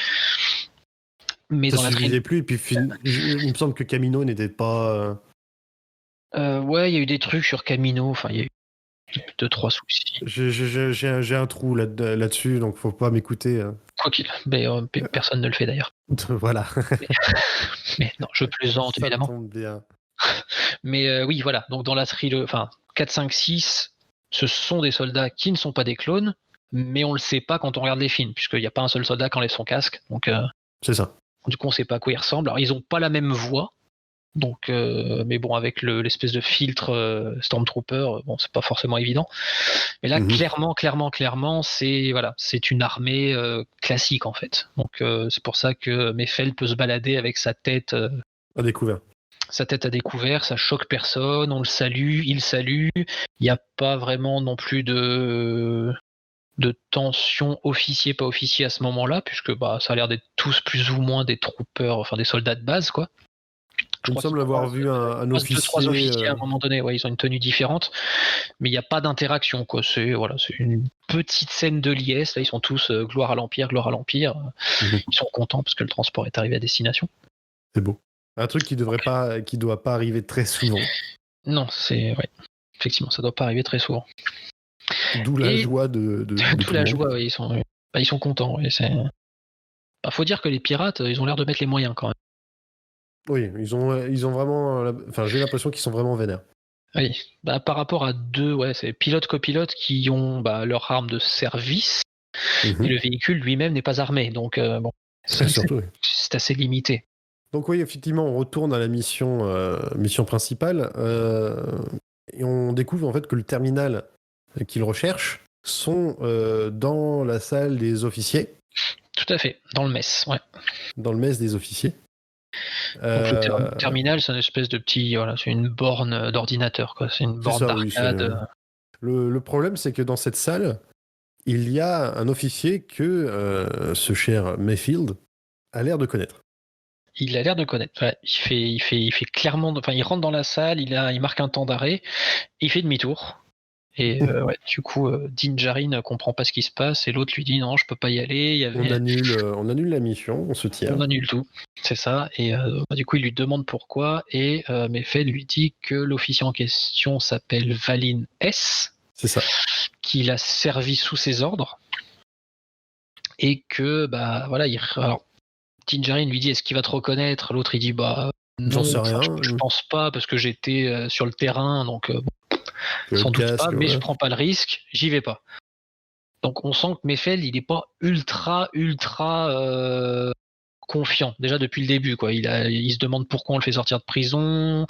Mais ça suffisait plus. Et puis il me semble que Kamino n'était pas. Ouais, il y a eu des trucs sur Kamino. Enfin, il y a eu 2-3 soucis. J'ai un trou là-dessus, donc faut pas m'écouter. Quoi qu'il, mais personne ne le fait d'ailleurs. Voilà. Mais non, je plaisante évidemment. Ça tombe bien. Mais oui, voilà. Donc dans la trilogie, 4, 5, 6, ce sont des soldats qui ne sont pas des clones, mais on le sait pas quand on regarde les films, puisqu'il n'y a pas un seul soldat qui enlève son casque. Donc c'est ça. Du coup, on sait pas à quoi ils ressemblent. Alors ils ont pas la même voix. Donc, mais bon, avec l'espèce de filtre Stormtrooper, c'est pas forcément évident. Mais là, clairement, c'est une armée classique en fait. Donc, c'est pour ça que Meffeld peut se balader avec sa tête à découvert. Sa tête à découvert, ça choque personne. On le salue, il salue. Il n'y a pas vraiment non plus de tension officier pas officier à ce moment-là, puisque ça a l'air d'être tous plus ou moins des troopers, enfin des soldats de base, quoi. Il me semble avoir vu un officier. 2-3 officiers à un moment donné, ils ont une tenue différente, mais il n'y a pas d'interaction, quoi. C'est une petite scène de liesse. Là, ils sont tous gloire à l'Empire, gloire à l'Empire. Ils sont contents parce que le transport est arrivé à destination. C'est beau. Un truc qui doit pas arriver très souvent. Non, effectivement, ça doit pas arriver très souvent. D'où la joie de d'où la joie, ils sont contents. Faut dire que les pirates, ils ont l'air de mettre les moyens quand même. Oui, ils ont vraiment. J'ai l'impression qu'ils sont vraiment vénères. Oui, par rapport à c'est pilote-copilote qui ont leur arme de service, et le véhicule lui-même n'est pas armé, donc c'est assez limité. Donc oui, effectivement, on retourne à la mission principale, et on découvre en fait que le terminal qu'ils recherchent sont dans la salle des officiers. Tout à fait, dans le mess, ouais. Dans le mess des officiers. Donc le terminal, c'est une espèce de petit, c'est une borne d'ordinateur, quoi. C'est une borne d'arcade. Le problème, c'est que dans cette salle, il y a un officier que ce cher Mayfield a l'air de connaître. Il a l'air de connaître. Ouais, il fait clairement. Il rentre dans la salle, il marque un temps d'arrêt, il fait demi-tour Et du coup, Din Djarin comprend pas ce qui se passe et l'autre lui dit non, je peux pas y aller. On annule la mission, on se tire. On annule tout, c'est ça. Et du coup, il lui demande pourquoi et Mefed lui dit que l'officier en question s'appelle Valin S. C'est ça. Qu'il a servi sous ses ordres et que alors Din Djarin lui dit est-ce qu'il va te reconnaître, l'autre il dit non, J'en sais rien. je pense pas parce que j'étais sur le terrain donc sans doute pas, mais je prends pas le risque, j'y vais pas. Donc on sent que Mefeld il est pas ultra confiant déjà depuis le début quoi. Il se demande pourquoi on le fait sortir de prison,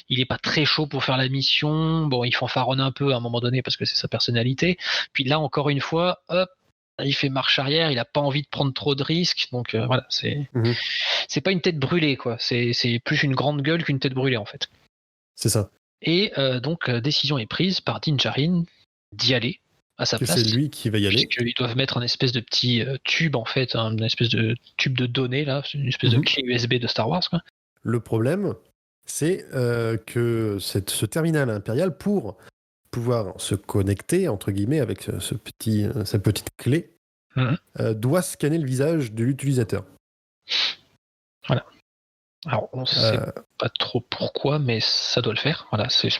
il est pas très chaud pour faire la mission, bon il fanfaronne un peu à un moment donné parce que c'est sa personnalité, puis là encore une fois hop il fait marche arrière, il a pas envie de prendre trop de risques, donc voilà, c'est pas une tête brûlée quoi, c'est plus une grande gueule qu'une tête brûlée en fait. C'est ça. Et donc décision est prise par Din Djarin d'y aller à sa place. C'est lui qui va y aller. Ils doivent mettre un espèce de petit tube en fait, une espèce de tube de données là, une espèce de clé USB de Star Wars quoi. Le problème, c'est que ce terminal impérial, pour pouvoir se connecter entre guillemets avec cette petite clé, doit scanner le visage de l'utilisateur. Voilà. Alors on sait pas trop pourquoi, mais ça doit le faire. Voilà, c'est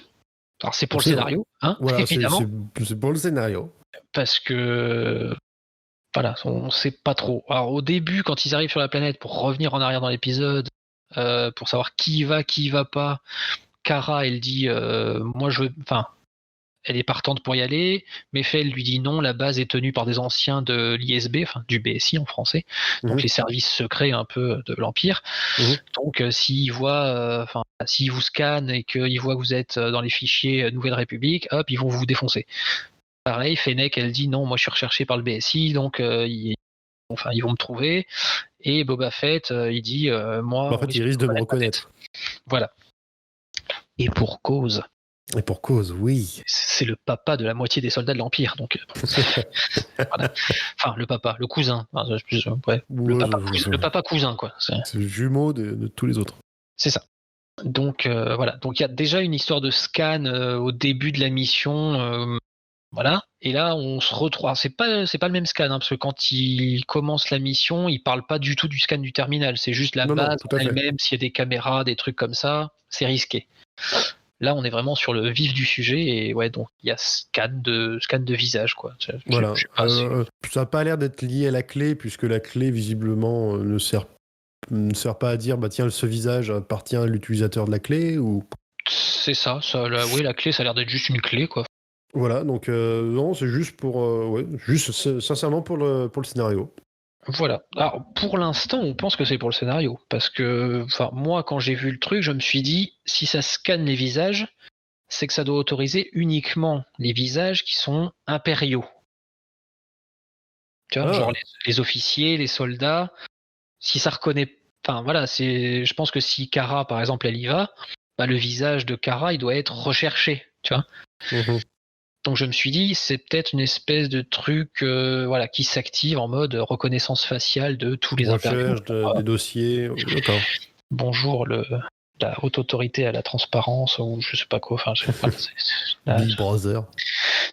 pour le scénario, hein, voilà, évidemment. C'est pour le scénario. Parce que voilà, on sait pas trop. Alors au début, quand ils arrivent sur la planète pour revenir en arrière dans l'épisode, pour savoir qui y va pas, Kara elle dit elle est partante pour y aller. Mefeld lui dit non, la base est tenue par des anciens de l'ISB, enfin du BSI en français, donc les services secrets un peu de l'Empire. Donc s'ils voient, s'ils vous scannent et qu'ils voient que vous êtes dans les fichiers Nouvelle République, hop, ils vont vous défoncer. Pareil, Fennec, elle dit non, moi je suis recherché par le BSI, donc ils vont me trouver. Et Boba Fett, il dit moi. En fait, il risque de me reconnaître. Voilà. Et pour cause. Et pour cause, oui. C'est le papa de la moitié des soldats de l'Empire, donc. Voilà. Enfin, le papa, le cousin. Le papa cousin, quoi. C'est le jumeau de tous les autres. C'est ça. Donc voilà. Donc il y a déjà une histoire de scan au début de la mission. Voilà. Et là, on se retrouve. C'est pas le même scan, parce que quand il commence la mission, il parle pas du tout du scan du terminal. C'est juste la base elle-même. S'il y a des caméras, des trucs comme ça, c'est risqué. Là, on est vraiment sur le vif du sujet et ouais, donc il y a scan de visage quoi. Voilà. Ça n'a pas l'air d'être lié à la clé puisque la clé visiblement ne sert pas à dire tiens ce visage appartient à l'utilisateur de la clé ou. C'est ça. La clé, ça a l'air d'être juste une clé quoi. Voilà, donc non, c'est juste juste sincèrement pour le scénario. Voilà. Alors pour l'instant, on pense que c'est pour le scénario, parce que, moi, quand j'ai vu le truc, je me suis dit, si ça scanne les visages, c'est que ça doit autoriser uniquement les visages qui sont impériaux. Tu vois, genre les officiers, les soldats. Si ça reconnaît, je pense que si Kara, par exemple, elle y va, le visage de Kara, il doit être recherché, tu vois. Donc je me suis dit, c'est peut-être une espèce de truc qui s'active en mode reconnaissance faciale de tous les impériaux. Recherche des dossiers. D'accord. Bonjour la haute autorité à la transparence ou je sais pas quoi. Big Brother.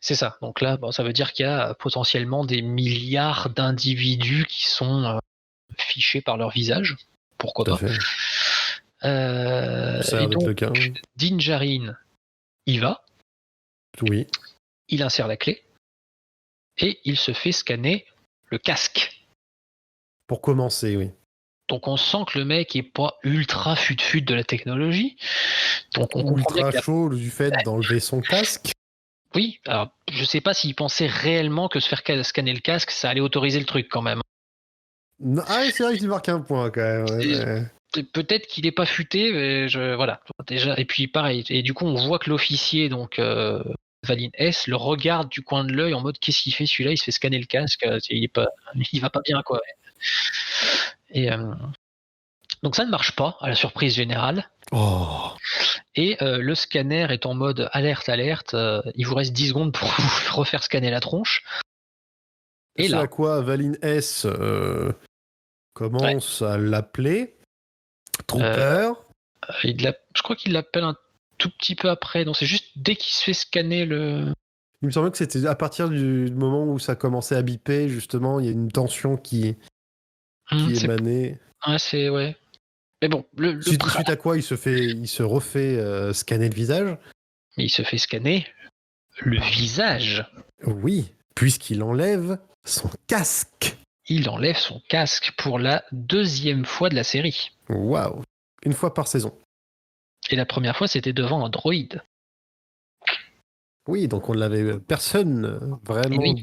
C'est ça. Donc là, ça veut dire qu'il y a potentiellement des milliards d'individus qui sont fichés par leur visage. Pourquoi pas. Ça donc, le cas. Din Djarin y va. Oui. Il insère la clé et il se fait scanner le casque. Pour commencer, oui. Donc on sent que le mec est pas ultra fut de la technologie. Donc on ultra chaud du fait d'enlever son casque. Oui, alors je sais pas s'il pensait réellement que se faire scanner le casque, ça allait autoriser le truc quand même. C'est vrai que tu marques un point quand même. Ouais. Peut-être qu'il est pas futé, mais voilà. Déjà, et puis pareil, et du coup on voit que l'officier, donc Valin S, le regarde du coin de l'œil en mode qu'est-ce qu'il fait celui-là, il se fait scanner le casque, il va pas bien quoi. Et donc ça ne marche pas à la surprise générale. Et le scanner est en mode alerte, il vous reste 10 secondes pour vous refaire scanner la tronche. Et c'est là à quoi Valin S commence à l'appeler Trooper. Je crois qu'il l'appelle un tout petit peu après, donc c'est juste dès qu'il se fait scanner le... Il me semblait que c'était à partir du moment où ça commençait à biper, justement, il y a une tension qui C'est émanait. ouais. Mais bon, Suite à quoi il se refait scanner le visage. il se fait scanner le visage. Oui, puisqu'il enlève son casque. Il enlève son casque pour la 2e fois de la série. Waouh. Une fois par saison. Et la première fois, c'était devant un droïde. Oui, donc on l'avait. Personne vraiment Oui.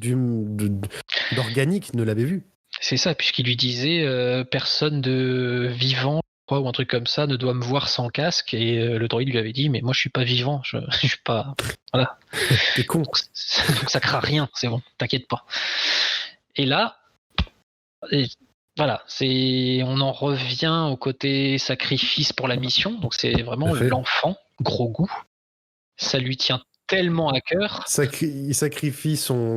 d'organique ne l'avait vu. C'est ça, puisqu'il lui disait personne de vivant, ou un truc comme ça, ne doit me voir sans casque. Et le droïde lui avait dit, mais moi je suis pas vivant, je suis pas. Voilà. T'es con. Donc ça craint rien, c'est bon, t'inquiète pas. Et là, voilà, on en revient au côté sacrifice pour la mission. Donc c'est vraiment l'enfant, gros goût. Ça lui tient tellement à cœur. Il sacrifie son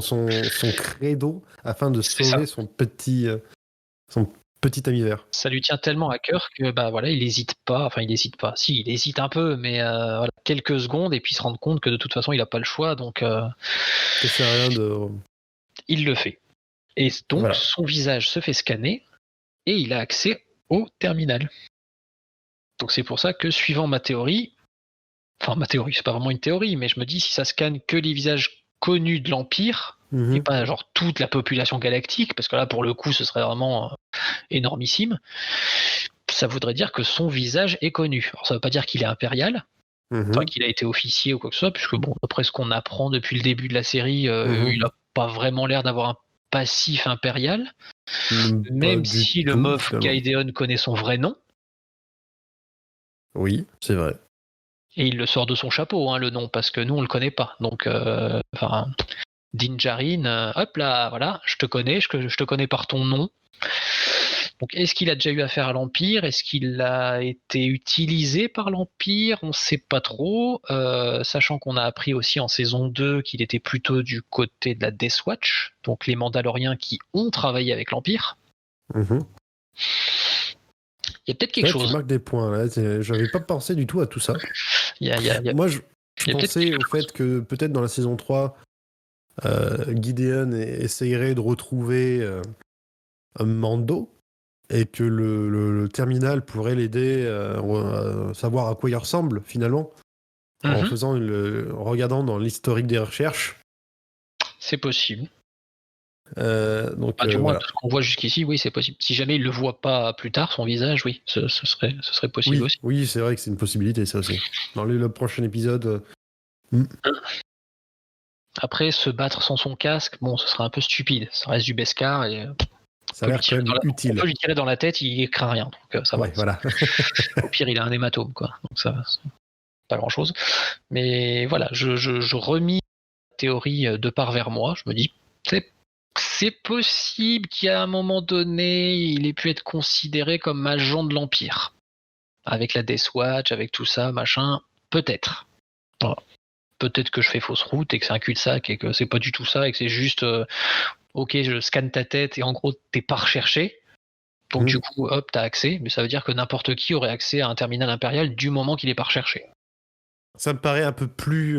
credo afin de sauver son petit ami vert. Ça lui tient tellement à cœur que voilà, il hésite pas. Enfin, il hésite pas. Si, il hésite un peu, mais voilà, quelques secondes et puis il se rend compte que de toute façon, il a pas le choix. Donc, ça sert à rien de. Il le fait. Et donc, son visage se fait scanner et il a accès au terminal. Donc, c'est pour ça que, suivant ma théorie, c'est pas vraiment une théorie, mais je me dis si ça scanne que les visages connus de l'Empire et pas genre toute la population galactique, parce que là, pour le coup, ce serait vraiment énormissime. Ça voudrait dire que son visage est connu. Alors ça veut pas dire qu'il est impérial, qu'il a été officier ou quoi que ce soit, puisque bon, après ce qu'on apprend depuis le début de la série, il a pas vraiment l'air d'avoir un passif impérial, même si le Moff Gideon connaît son vrai nom. Oui, c'est vrai. Et il le sort de son chapeau, le nom, parce que nous on le connaît pas. Donc, Din Djarin, hop là, voilà, je te connais par ton nom. Donc, est-ce qu'il a déjà eu affaire à l'Empire ? Est-ce qu'il a été utilisé par l'Empire ? On ne sait pas trop, sachant qu'on a appris aussi en saison 2 qu'il était plutôt du côté de la Death Watch, donc les Mandaloriens qui ont travaillé avec l'Empire. Il y a peut-être quelque chose. Tu marques des points, là. J'avais pas pensé du tout à tout ça. Moi, je pensais au fait que peut-être dans la saison 3, Gideon essayerait de retrouver un Mando et que le terminal pourrait l'aider à savoir à quoi il ressemble finalement en regardant dans l'historique des recherches. C'est possible. Donc, du moins, tout ce qu'on voit jusqu'ici, oui, c'est possible. Si jamais il le voit pas plus tard, son visage, oui, ce serait possible aussi. Oui, c'est vrai que c'est une possibilité, ça aussi. Dans le prochain épisode. Après, se battre sans son casque, bon, ce serait un peu stupide. Ça reste du Beskar et ça a l'air quand même utile. On peut lui tirer dans la tête, il craint rien, donc ça va. Voilà. Au pire, il a un hématome, quoi. Donc ça va, pas grand-chose. Mais voilà, je remis la théorie de part vers moi. Je me dis, c'est possible qu'à un moment donné, il ait pu être considéré comme agent de l'Empire. Avec la Death Watch, avec tout ça, machin, peut-être. Voilà. Peut-être que je fais fausse route et que c'est un cul-de-sac et que c'est pas du tout ça et que c'est juste ok, je scanne ta tête et en gros t'es pas recherché. Donc du coup, hop, t'as accès, mais ça veut dire que n'importe qui aurait accès à un terminal impérial du moment qu'il est pas recherché. Ça me paraît un peu plus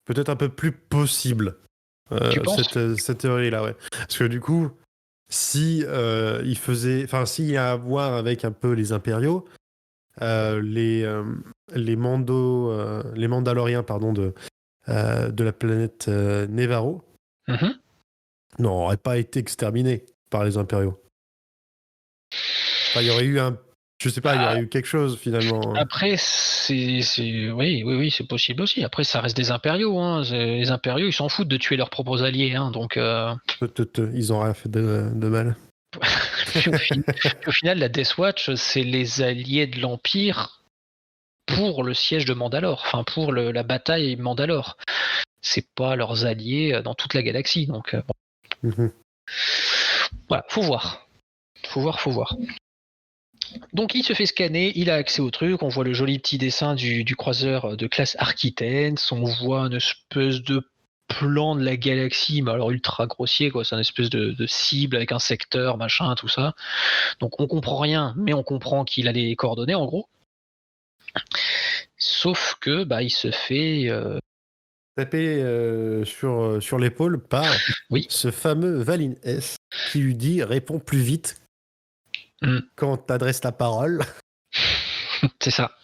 peut-être un peu plus possible. Tu penses cette théorie-là, ouais. Parce que du coup, si s'il y a à voir avec un peu les impériaux, les Mandaloriens, pardon, de la planète Nevarro, n'auraient pas été exterminés par les impériaux. Enfin, il y aurait eu il y aurait eu quelque chose finalement. Après, oui, c'est possible aussi. Après, ça reste des impériaux. Les impériaux, ils s'en foutent de tuer leurs propres alliés. Donc, ils ont rien fait de mal. Au final, la Death Watch, c'est les alliés de l'Empire pour le siège de Mandalore, enfin pour la bataille Mandalore. C'est pas leurs alliés dans toute la galaxie. Donc, voilà, faut voir. Faut voir. Donc il se fait scanner, il a accès au truc, on voit le joli petit dessin du croiseur de classe Architens, on voit une espèce de plan de la galaxie, mais alors ultra grossier, quoi. C'est une espèce de cible avec un secteur, machin, tout ça. Donc on comprend rien, mais on comprend qu'il a les coordonnées en gros. Sauf que il se fait tapé sur l'épaule par Oui. ce fameux Valin S qui lui dit réponds plus vite Mm. quand t'adresses la parole. C'est ça.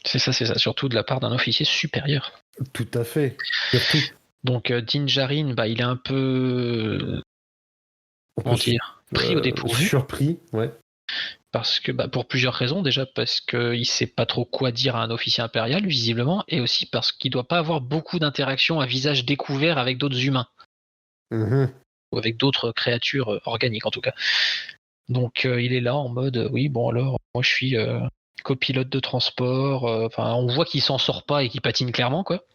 C'est ça. Surtout de la part d'un officier supérieur. Tout à fait. Surtout. Donc Din Djarin, il est un peu comment dire, pris au dépourvu. Surpris, ouais. Parce que pour plusieurs raisons, déjà parce qu'il sait pas trop quoi dire à un officier impérial visiblement, et aussi parce qu'il doit pas avoir beaucoup d'interactions à visage découvert avec d'autres humains. Ou avec d'autres créatures organiques en tout cas. Donc il est là en mode oui bon alors moi je suis copilote de transport, on voit qu'il s'en sort pas et qu'il patine clairement quoi.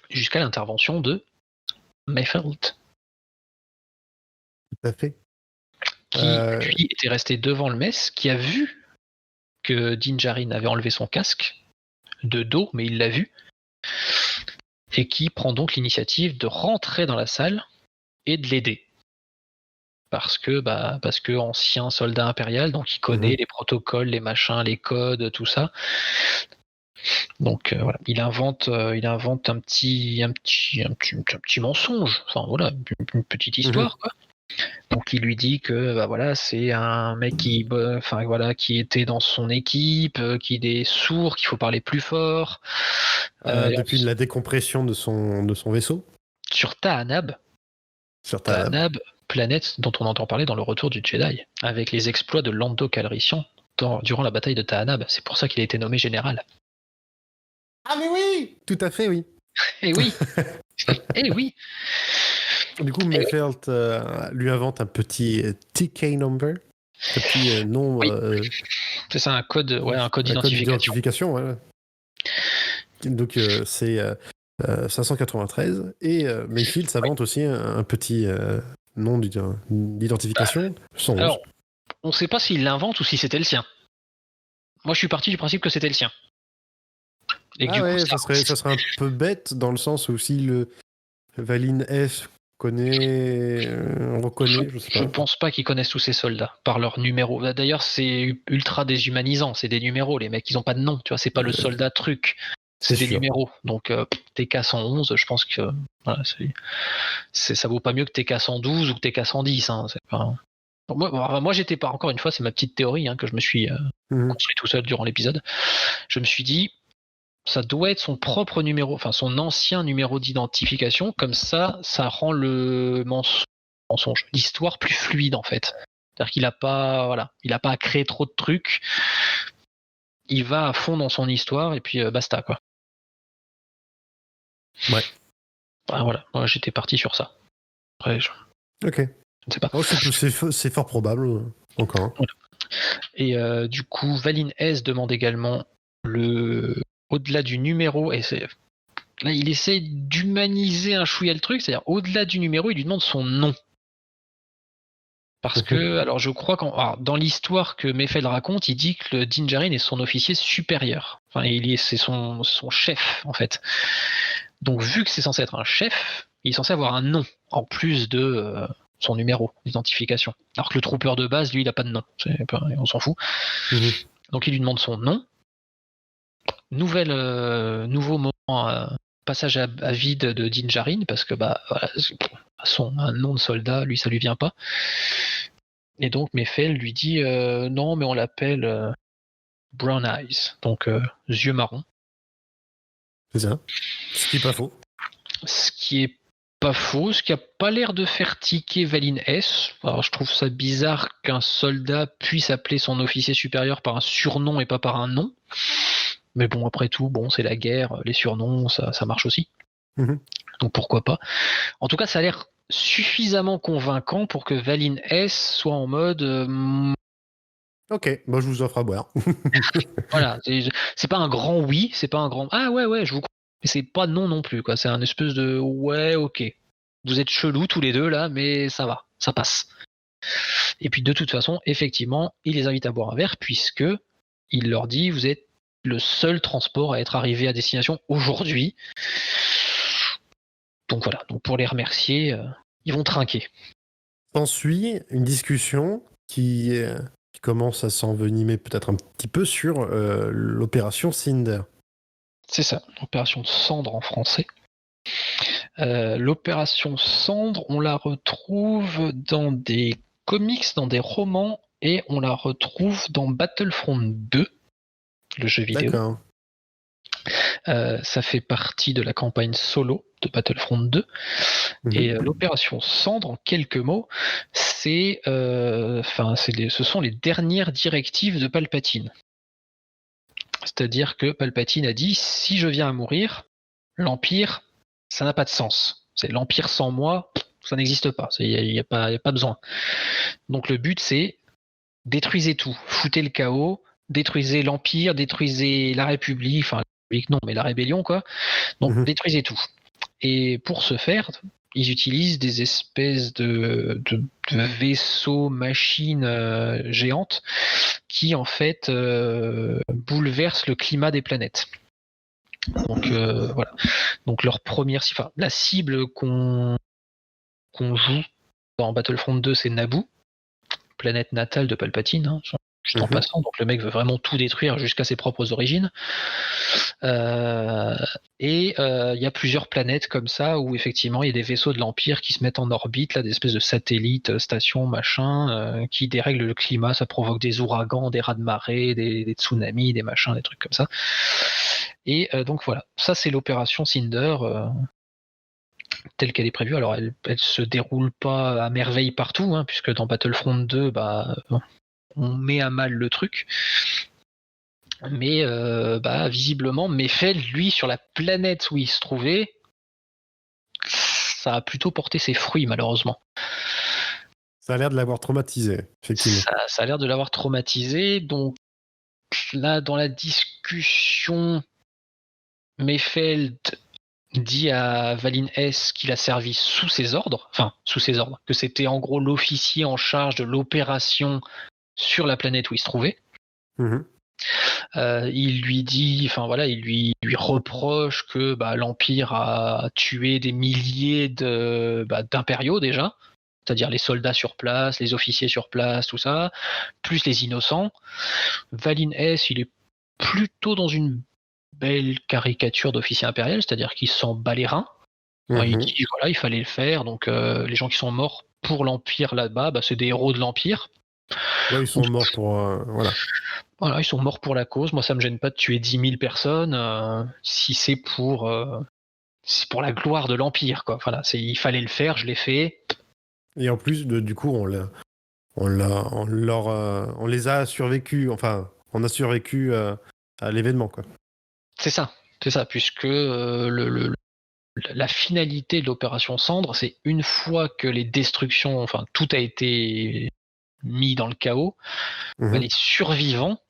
Jusqu'à l'intervention de Mayfeld. Tout à fait. Qui lui était resté devant le mess, qui a vu que Din Djarin avait enlevé son casque de dos, mais il l'a vu, et qui prend donc l'initiative de rentrer dans la salle et de l'aider. Parce que ancien soldat impérial, donc il connaît les protocoles, les machins, les codes, tout ça. Donc voilà, il invente un petit mensonge, une petite histoire quoi. Donc il lui dit que c'est un mec qui était dans son équipe, qu'il est sourd, qu'il faut parler plus fort. Depuis la décompression de son vaisseau. Sur Tahanab. Sur Tahanab, planète dont on entend parler dans le Retour du Jedi, avec les exploits de Lando Calrissian durant la bataille de Tahanab. C'est pour ça qu'il a été nommé général. Ah mais oui. Tout à fait, oui. Eh oui. Eh oui. Du coup, Mayfeld lui invente un petit TK number, un petit nom. Oui. C'est ça, un code d'identification. Ouais. Donc c'est 593 et Mayfield s'invente aussi un petit nom d'identification. 111. Alors, on ne sait pas s'il l'invente ou si c'était le sien. Moi, je suis parti du principe que c'était le sien. Et que ça serait un peu bête dans le sens où si le Valin F reconnaît, je sais pas. Je pense pas qu'ils connaissent tous ces soldats par leur numéro. D'ailleurs, c'est ultra déshumanisant. C'est des numéros, les mecs. Ils ont pas de nom. Tu vois, c'est pas le soldat truc. C'est des numéros. Donc TK 111, je pense que ça vaut pas mieux que TK 112 ou que TK 110. Hein. C'est pas... Moi, j'étais pas. Encore une fois, c'est ma petite théorie que je me suis construit tout seul durant l'épisode. Je me suis dit, ça doit être son propre numéro, enfin son ancien numéro d'identification. Comme ça rend le mensonge, l'histoire plus fluide en fait. C'est-à-dire qu'il a pas à créer trop de trucs. Il va à fond dans son histoire et puis basta quoi. Ouais. Voilà, moi j'étais parti sur ça. Après, ok. Je sais pas. C'est fort probable encore. Voilà. Et du coup, Valin S demande également au-delà du numéro, et là il essaie d'humaniser un chouïa le truc, c'est-à-dire au-delà du numéro, il lui demande son nom. Parce que, alors je crois dans l'histoire que Mayfeld raconte, il dit que le Din Djarin est son officier supérieur. Enfin, c'est son chef, en fait. Donc, vu que c'est censé être un chef, il est censé avoir un nom, en plus de son numéro d'identification. Alors que le trooper de base, lui, il n'a pas de nom. On s'en fout. Donc, il lui demande son nom. Nouveau moment, passage à vide de Din Djarin, parce que, un nom de soldat, lui, ça lui vient pas. Et donc Mayfeld lui dit non, mais on l'appelle Brown Eyes, donc yeux marrons. C'est ça. Ce qui est pas faux. Ce qui est pas faux, ce qui a pas l'air de faire tiquer Valin S. Alors je trouve ça bizarre qu'un soldat puisse appeler son officier supérieur par un surnom et pas par un nom. Mais bon, après tout, c'est la guerre, les surnoms, ça marche aussi. Donc pourquoi pas. En tout cas, ça a l'air suffisamment convaincant pour que Valin S soit en mode ok, moi je vous offre à boire. Voilà, c'est pas un grand oui, c'est pas un grand ah ouais, je vous crois. Mais c'est pas non plus quoi, c'est un espèce de ouais, ok. Vous êtes chelous tous les deux là, mais ça va, ça passe. Et puis de toute façon, effectivement, il les invite à boire un verre puisque il leur dit vous êtes le seul transport à être arrivé à destination aujourd'hui. Donc voilà, donc pour les remercier, ils vont trinquer. S'ensuit une discussion qui commence à s'envenimer peut-être un petit peu sur l'opération Cinder. C'est ça, Opération Cendre en français. L'Opération Cendre, on la retrouve dans des comics, dans des romans, et on la retrouve dans Battlefront 2, le jeu vidéo. D'accord. Ça fait partie de la campagne solo de Battlefront 2. Et l'Opération Cendre, en quelques mots, ce sont les dernières directives de Palpatine. C'est-à-dire que Palpatine a dit, si je viens à mourir, l'Empire, ça n'a pas de sens. C'est l'Empire sans moi, ça n'existe pas. Il n'y a pas besoin. Donc le but, c'est détruisez tout, foutez le chaos, détruisez l'Empire, détruisez la République, enfin, la République non, mais la rébellion, quoi. Donc détruisez tout. Et pour ce faire, ils utilisent des espèces de vaisseaux, machines géantes qui, en fait, bouleversent le climat des planètes. Donc, voilà. Donc, la cible qu'on joue dans Battlefront 2, c'est Naboo, planète natale de Palpatine, hein, juste en passant. Donc, le mec veut vraiment tout détruire jusqu'à ses propres origines. Et il y a plusieurs planètes comme ça où effectivement il y a des vaisseaux de l'Empire qui se mettent en orbite, là, des espèces de satellites, stations, machin, qui dérèglent le climat. Ça provoque des ouragans, des raz-de-marée, des tsunamis, des machins, des trucs comme ça. Et donc voilà, ça c'est l'opération Cinder telle qu'elle est prévue. Alors elle se déroule pas à merveille partout, hein, puisque dans Battlefront 2, on met à mal le truc. Mais visiblement, Mayfeld, lui, sur la planète où il se trouvait, ça a plutôt porté ses fruits, malheureusement. Ça a l'air de l'avoir traumatisé, effectivement. Ça a l'air de l'avoir traumatisé. Donc là, dans la discussion, Mayfeld dit à Valin S qu'il a servi sous ses ordres, que c'était en gros l'officier en charge de l'opération sur la planète où il se trouvait. Il lui dit, il lui reproche que l'Empire a tué des milliers d'impériaux déjà, c'est-à-dire les soldats sur place, les officiers sur place, tout ça, plus les innocents. Valin S, il est plutôt dans une belle caricature d'officier impérial, c'est-à-dire qu'il s'en bat les reins. Il dit il fallait le faire, donc les gens qui sont morts pour l'Empire là-bas, c'est des héros de l'Empire. Ouais, ils sont morts pour... Voilà, ils sont morts pour la cause. Moi, ça me gêne pas de tuer 10 000 personnes si c'est pour la gloire de l'Empire, quoi. Voilà, il fallait le faire, je l'ai fait. Et en plus, du coup, on les a survécu. Enfin, on a survécu à l'événement, quoi. C'est ça, puisque la finalité de l'opération Cendre, c'est une fois que les destructions, tout a été mis dans le chaos, les survivants,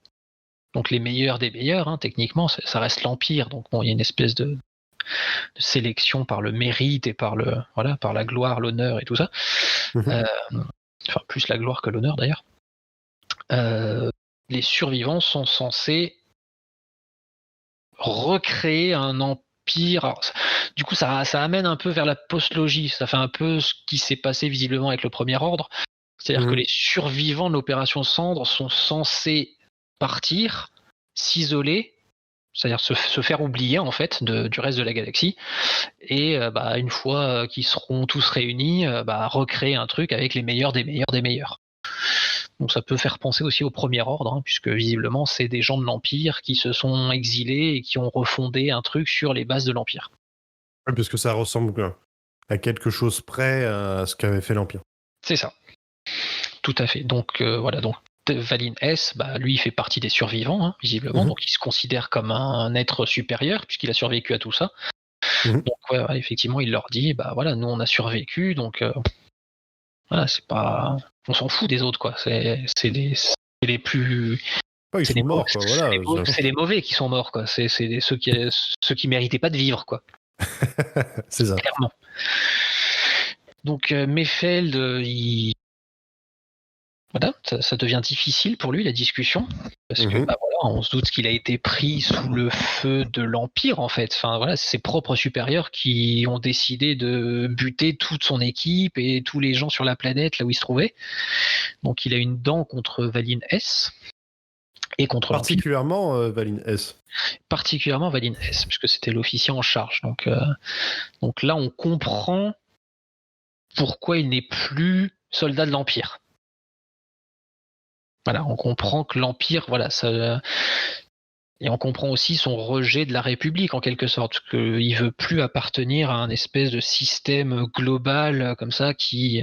donc les meilleurs des meilleurs, hein, techniquement, ça reste l'Empire, donc il y a une espèce de sélection par le mérite et par la gloire, l'honneur et tout ça. Plus la gloire que l'honneur d'ailleurs. Les survivants sont censés recréer un empire. Alors, du coup, ça amène un peu vers la post-logie. Ça fait un peu ce qui s'est passé visiblement avec le Premier Ordre. C'est-à-dire que les survivants de l'opération Cendre sont censés partir, s'isoler, c'est-à-dire se faire oublier en fait du reste de la galaxie, et une fois qu'ils seront tous réunis, recréer un truc avec les meilleurs des meilleurs des meilleurs. Donc ça peut faire penser aussi au Premier Ordre, hein, puisque visiblement c'est des gens de l'Empire qui se sont exilés et qui ont refondé un truc sur les bases de l'Empire. Ouais, parce que ça ressemble à quelque chose près à ce qu'avait fait l'Empire. C'est ça. Tout à fait. Donc donc Valin S, lui il fait partie des survivants, hein, visiblement, donc il se considère comme un être supérieur puisqu'il a survécu à tout ça. Donc effectivement il leur dit, nous on a survécu, donc c'est pas, on s'en fout des autres, quoi. C'est les plus... ils sont morts, quoi, voilà. C'est les mauvais qui sont morts, quoi. C'est ceux qui méritaient pas de vivre, quoi. C'est ça. Clairement. Donc Mayfeld, ça devient difficile pour lui la discussion, parce que on se doute qu'il a été pris sous le feu de l'Empire en fait. C'est ses propres supérieurs qui ont décidé de buter toute son équipe et tous les gens sur la planète là où il se trouvait. Donc il a une dent contre Valin S. et contre l'Empire. Particulièrement Valine S. Particulièrement Valine S, puisque c'était l'officier en charge. Donc là, on comprend pourquoi il n'est plus soldat de l'Empire. Voilà, on comprend que l'Empire, voilà, ça. Et on comprend aussi son rejet de la République, en quelque sorte, qu'il veut plus appartenir à un espèce de système global comme ça qui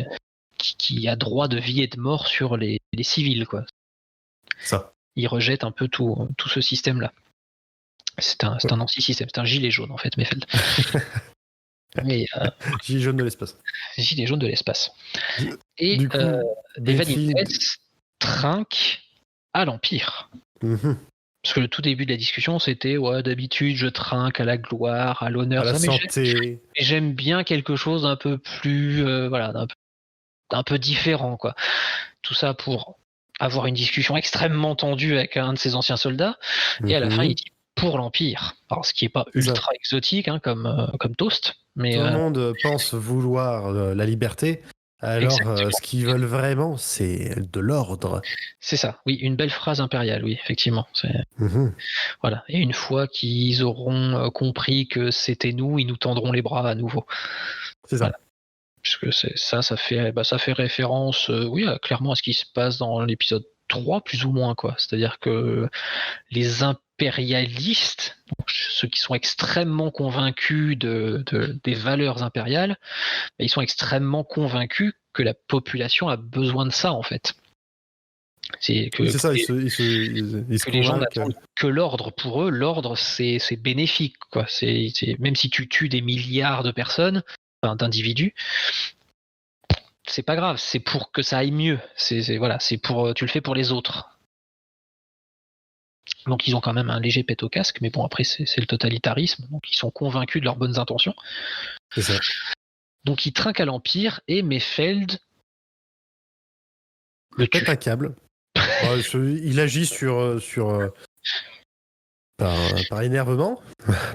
a droit de vie et de mort sur les civils, quoi. Ça. Il rejette un peu tout ce système-là. C'est un anti-système, c'est un gilet jaune en fait, Mayfeld. Gilet jaune de l'espace. Gilet jaune de l'espace. Et Du coup, Valine S trinque à l'Empire. Mhm. Parce que le tout début de la discussion, c'était d'habitude je trinque à la gloire, à l'honneur, à la santé. Mais j'aime bien quelque chose d'un peu plus, d'un peu différent, quoi. Tout ça pour avoir une discussion extrêmement tendue avec un de ses anciens soldats, et à la fin il dit pour l'Empire. Alors ce qui est pas ultra exotique comme toast, mais tout le monde pense vouloir la liberté. Alors, ce qu'ils veulent vraiment, c'est de l'ordre. C'est ça, oui, une belle phrase impériale, oui, effectivement. Voilà. Et une fois qu'ils auront compris que c'était nous, ils nous tendront les bras à nouveau. C'est ça. Voilà. Puisque ça fait référence, clairement à ce qui se passe dans l'épisode 3, plus ou moins, quoi. C'est-à-dire que les impérialistes, ceux qui sont extrêmement convaincus des valeurs impériales, ils sont extrêmement convaincus que la population a besoin de ça, en fait. C'est ça, les gens n'attendent que l'ordre. Pour eux, l'ordre, c'est bénéfique, quoi. Même si tu tues des milliards de personnes, d'individus, c'est pas grave, c'est pour que ça aille mieux. C'est pour, tu le fais pour les autres. Donc ils ont quand même un léger pet au casque, mais bon, après c'est le totalitarisme, donc ils sont convaincus de leurs bonnes intentions. C'est ça. Donc ils trinquent à l'Empire et Mayfeld le tue. Pète un câble. Il agit par énervement,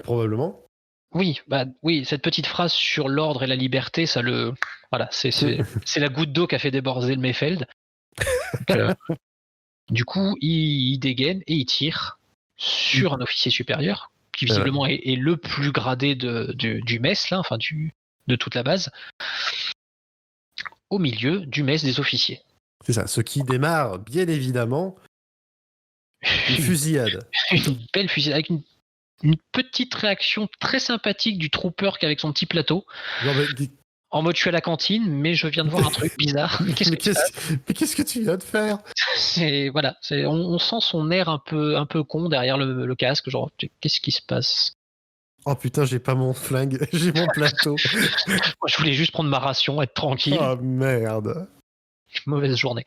probablement. Oui, cette petite phrase sur l'ordre et la liberté, ça le, voilà, c'est la goutte d'eau qui a fait déborder le Mayfeld. Du coup, il dégaine et il tire sur un officier supérieur qui visiblement est le plus gradé du mess là, enfin de toute la base, au milieu du mess des officiers. C'est ça, ce qui démarre bien évidemment une fusillade. Une belle fusillade avec une petite réaction très sympathique du trooper qui avec son petit plateau. Non, mais... En mode je suis à la cantine, mais je viens de voir un truc bizarre. Qu'est-ce que tu viens de faire? On sent son air un peu con derrière le casque, genre qu'est-ce qui se passe? Oh putain, j'ai pas mon flingue, j'ai mon plateau. Moi, je voulais juste prendre ma ration, être tranquille. Oh merde. Mauvaise journée.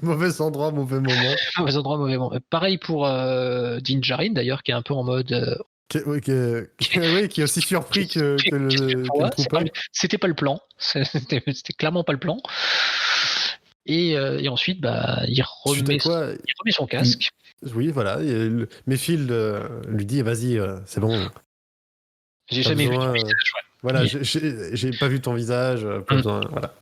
Mauvais endroit, mauvais moment. Mauvais endroit, mauvais moment. Pareil pour Din Djarin d'ailleurs, qui est un peu en mode. Qui est aussi surpris que le trooper. C'était pas le plan. C'était clairement pas le plan. Et ensuite, il remet son casque. Oui, voilà. Mayfield lui dit vas-y, c'est bon. J'ai jamais vu ton visage. Voilà, j'ai pas vu ton visage. Pas besoin, voilà.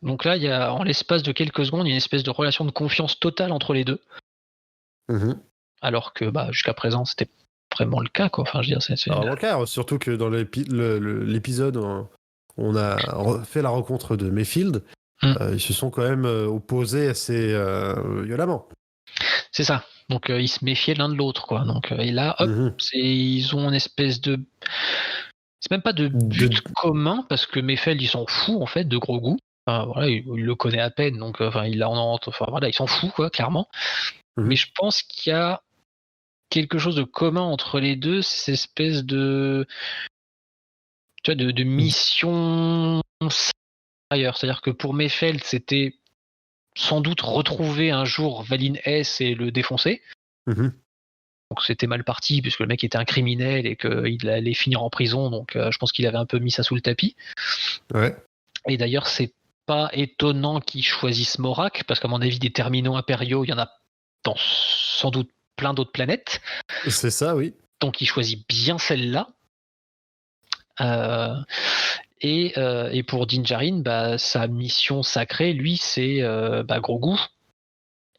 Donc là, il y a en l'espace de quelques secondes, il y a une espèce de relation de confiance totale entre les deux. Alors que jusqu'à présent, c'était vraiment le cas, quoi. Enfin, je veux dire, c'est vraiment le cas, surtout que dans l'épisode, on a fait la rencontre de Mayfield. Ils se sont quand même opposés assez violemment. C'est ça. Donc ils se méfiaient l'un de l'autre, quoi. Donc et là, hop, ils ont une espèce de, c'est même pas de but commun parce que Mayfeld il s'en fout en fait de gros goût. Enfin, voilà, il le connaît à peine, donc il s'en fout, quoi, clairement. Mais je pense qu'il y a quelque chose de commun entre les deux, cette espèce de, tu vois, de mission ailleurs. C'est-à-dire que pour Mayfeld, c'était sans doute retrouver un jour Valine S et le défoncer. Donc c'était mal parti puisque le mec était un criminel et qu'il allait finir en prison, donc je pense qu'il avait un peu mis ça sous le tapis. Ouais. Et d'ailleurs, c'est pas étonnant qu'ils choisissent Morak, parce qu'à mon avis, des terminaux impériaux, il y en a dans sans doute plein d'autres planètes. C'est ça, oui. Donc il choisit bien celle-là. Et pour Din Djarin, sa mission sacrée, lui, c'est Grogu.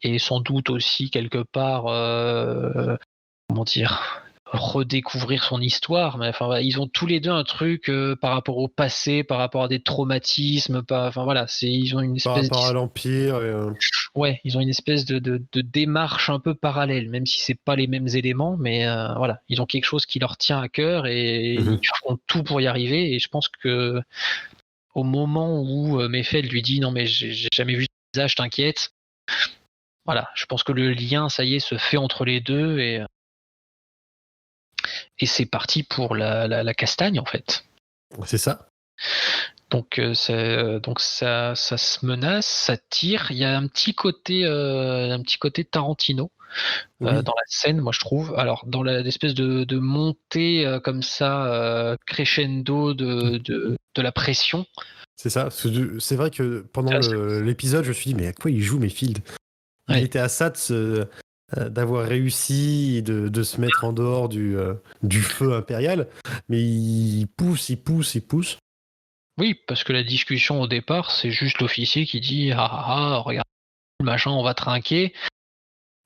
et sans doute aussi quelque part, comment dire, redécouvrir son histoire. Mais enfin, voilà, ils ont tous les deux un truc par rapport au passé, par rapport à des traumatismes. Enfin voilà, ils ont une Par espèce rapport à l'Empire. ouais, ils ont une espèce de démarche un peu parallèle, même si c'est pas les mêmes éléments, mais voilà, ils ont quelque chose qui leur tient à cœur et ils font tout pour y arriver. Et je pense que au moment où Mayfeld lui dit non mais j'ai jamais vu ce visage, t'inquiète. Voilà, je pense que le lien, ça y est, se fait entre les deux et c'est parti pour la castagne en fait. C'est ça. Donc, ça se menace, ça tire. Il y a un petit côté Tarantino Oui. dans la scène, moi je trouve. Alors dans l'espèce de montée comme ça, crescendo de la pression. C'est ça. C'est vrai que pendant l'épisode, je me suis dit, mais à quoi il joue Mayfield? Il Ouais. était à ça d'avoir réussi et de se mettre en dehors du feu impérial, mais il pousse. Oui, parce que la discussion au départ, c'est juste l'officier qui dit ah ah ah, regarde, machin, on va trinquer.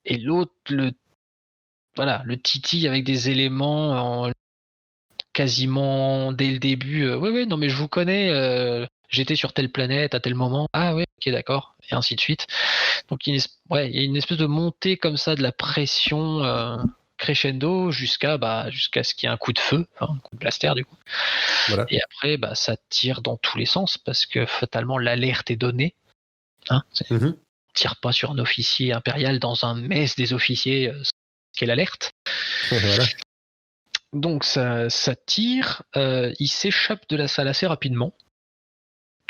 Et l'autre, le titille avec des éléments quasiment dès le début. Ouais, non, mais je vous connais. J'étais sur telle planète à tel moment. Ah ouais, ok, d'accord. Et ainsi de suite. Donc il y a une espèce de montée comme ça de la pression crescendo jusqu'à ce qu'il y ait un coup de feu, enfin un coup de blaster du coup. Voilà. Et après, ça tire dans tous les sens parce que fatalement l'alerte est donnée. Hein, Mhm. on tire pas sur un officier impérial dans un mess des officiers, ce qu'est l'alerte. Voilà. Donc ça tire, il s'échappe de la salle assez rapidement.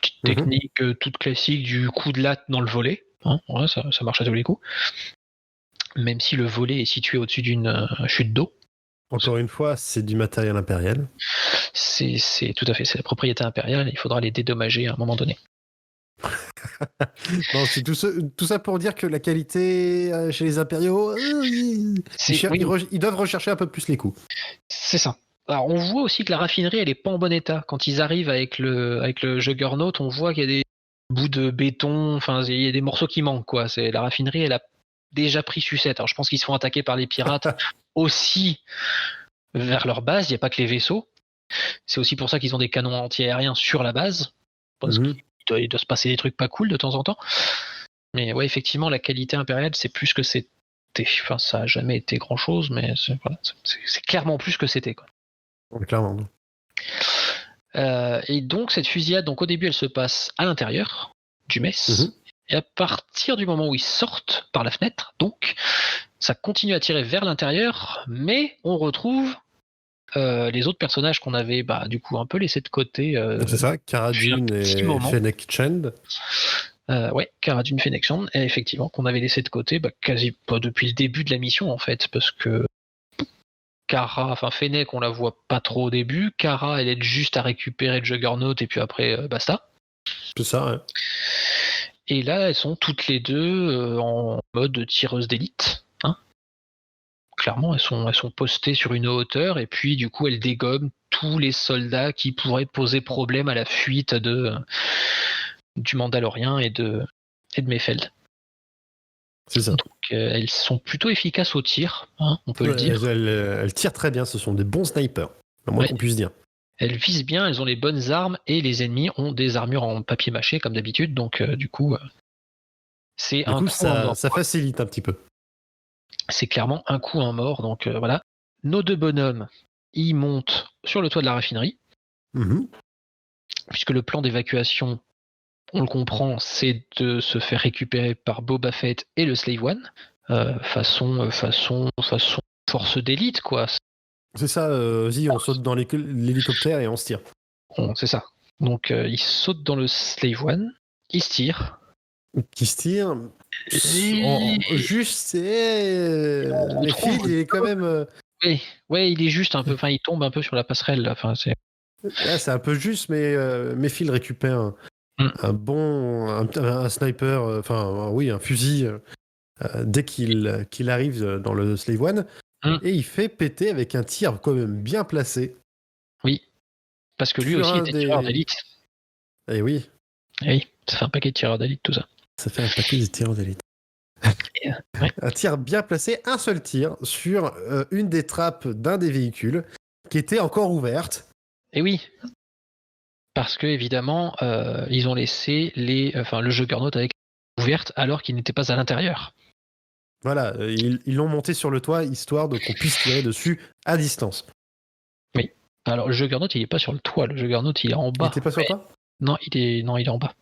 Petite technique toute classique du coup de latte dans le volet. Hein, ouais, ça marche à tous les coups. Même si le volet est situé au-dessus d'une chute d'eau. Encore une fois, c'est du matériel impérial. C'est tout à fait, c'est la propriété impériale, il faudra les dédommager à un moment donné. Non, c'est tout ça pour dire que la qualité chez les impériaux, ils doivent rechercher un peu plus les coups. C'est ça. Alors on voit aussi que la raffinerie elle est pas en bon état. Quand ils arrivent avec le Juggernaut, on voit qu'il y a des bouts de béton, enfin il y a des morceaux qui manquent quoi. La raffinerie elle a déjà pris sucette. Alors je pense qu'ils se font attaquer par les pirates aussi vers leur base. Il n'y a pas que les vaisseaux. C'est aussi pour ça qu'ils ont des canons anti-aériens sur la base. Parce qu'il doit se passer des trucs pas cool de temps en temps. Mais ouais, effectivement, la qualité impériale, c'est plus que c'était. Enfin, ça a jamais été grand chose, mais c'est clairement plus que c'était, quoi. Clairement. Et donc, cette fusillade, donc au début, elle se passe à l'intérieur du mess. Et à partir du moment où ils sortent par la fenêtre, donc, ça continue à tirer vers l'intérieur, mais on retrouve les autres personnages qu'on avait du coup un peu laissé de côté. C'est ça, Cara Dune et Fennec Shand. Cara Dune, Fennec Shand, et effectivement, qu'on avait laissé de côté quasi pas depuis le début de la mission en fait, parce que Fennec, on la voit pas trop au début. Cara, elle aide juste à récupérer le Juggernaut et puis après, basta. C'est ça, ouais. Et là, elles sont toutes les deux en mode tireuse d'élite. Hein. Clairement, elles sont postées sur une hauteur et puis du coup, elles dégomment tous les soldats qui pourraient poser problème à la fuite du Mandalorien et de Mayfeld. C'est ça. Donc, elles sont plutôt efficaces au tir, hein, on peut le dire. Elles tirent très bien, ce sont des bons snipers, à moins qu'on puisse dire. Elles visent bien, elles ont les bonnes armes et les ennemis ont des armures en papier mâché comme d'habitude, donc du coup, c'est un coup à mort. Ça facilite un petit peu. C'est clairement un coup à mort, donc voilà. Nos deux bonhommes, ils montent sur le toit de la raffinerie, puisque le plan d'évacuation, on le comprend, c'est de se faire récupérer par Boba Fett et le Slave One, façon force d'élite, quoi. C'est ça, vas-y, on saute dans l'hélicoptère et on se tire. C'est ça. Donc, ils sautent dans le Slave One, ils se tirent. Qui se tire juste, Mayfield, il est quand même... Ouais, il est juste un peu, enfin, il tombe un peu sur la passerelle, enfin, c'est... c'est un peu juste, mais Mayfield récupère un sniper, un fusil dès qu'il arrive dans le Slave One, et il fait péter avec un tir quand même bien placé. Oui, parce que lui aussi était tireur d'élite. Et oui. Oui, ça fait un paquet de tireurs d'élite, tout ça. Ça fait un paquet de tireurs d'élite. Un tir bien placé, un seul tir sur une des trappes d'un des véhicules qui était encore ouverte. Et oui, parce que évidemment, ils ont laissé le Juggernaut avec ouverte alors qu'il n'était pas à l'intérieur. Voilà, ils l'ont monté sur le toit histoire de qu'on puisse tirer dessus à distance. Oui. Alors le Juggernaut, il est pas sur le toit, le Juggernaut, il est en Il bas. était pas sur toi ? Non, il est en bas.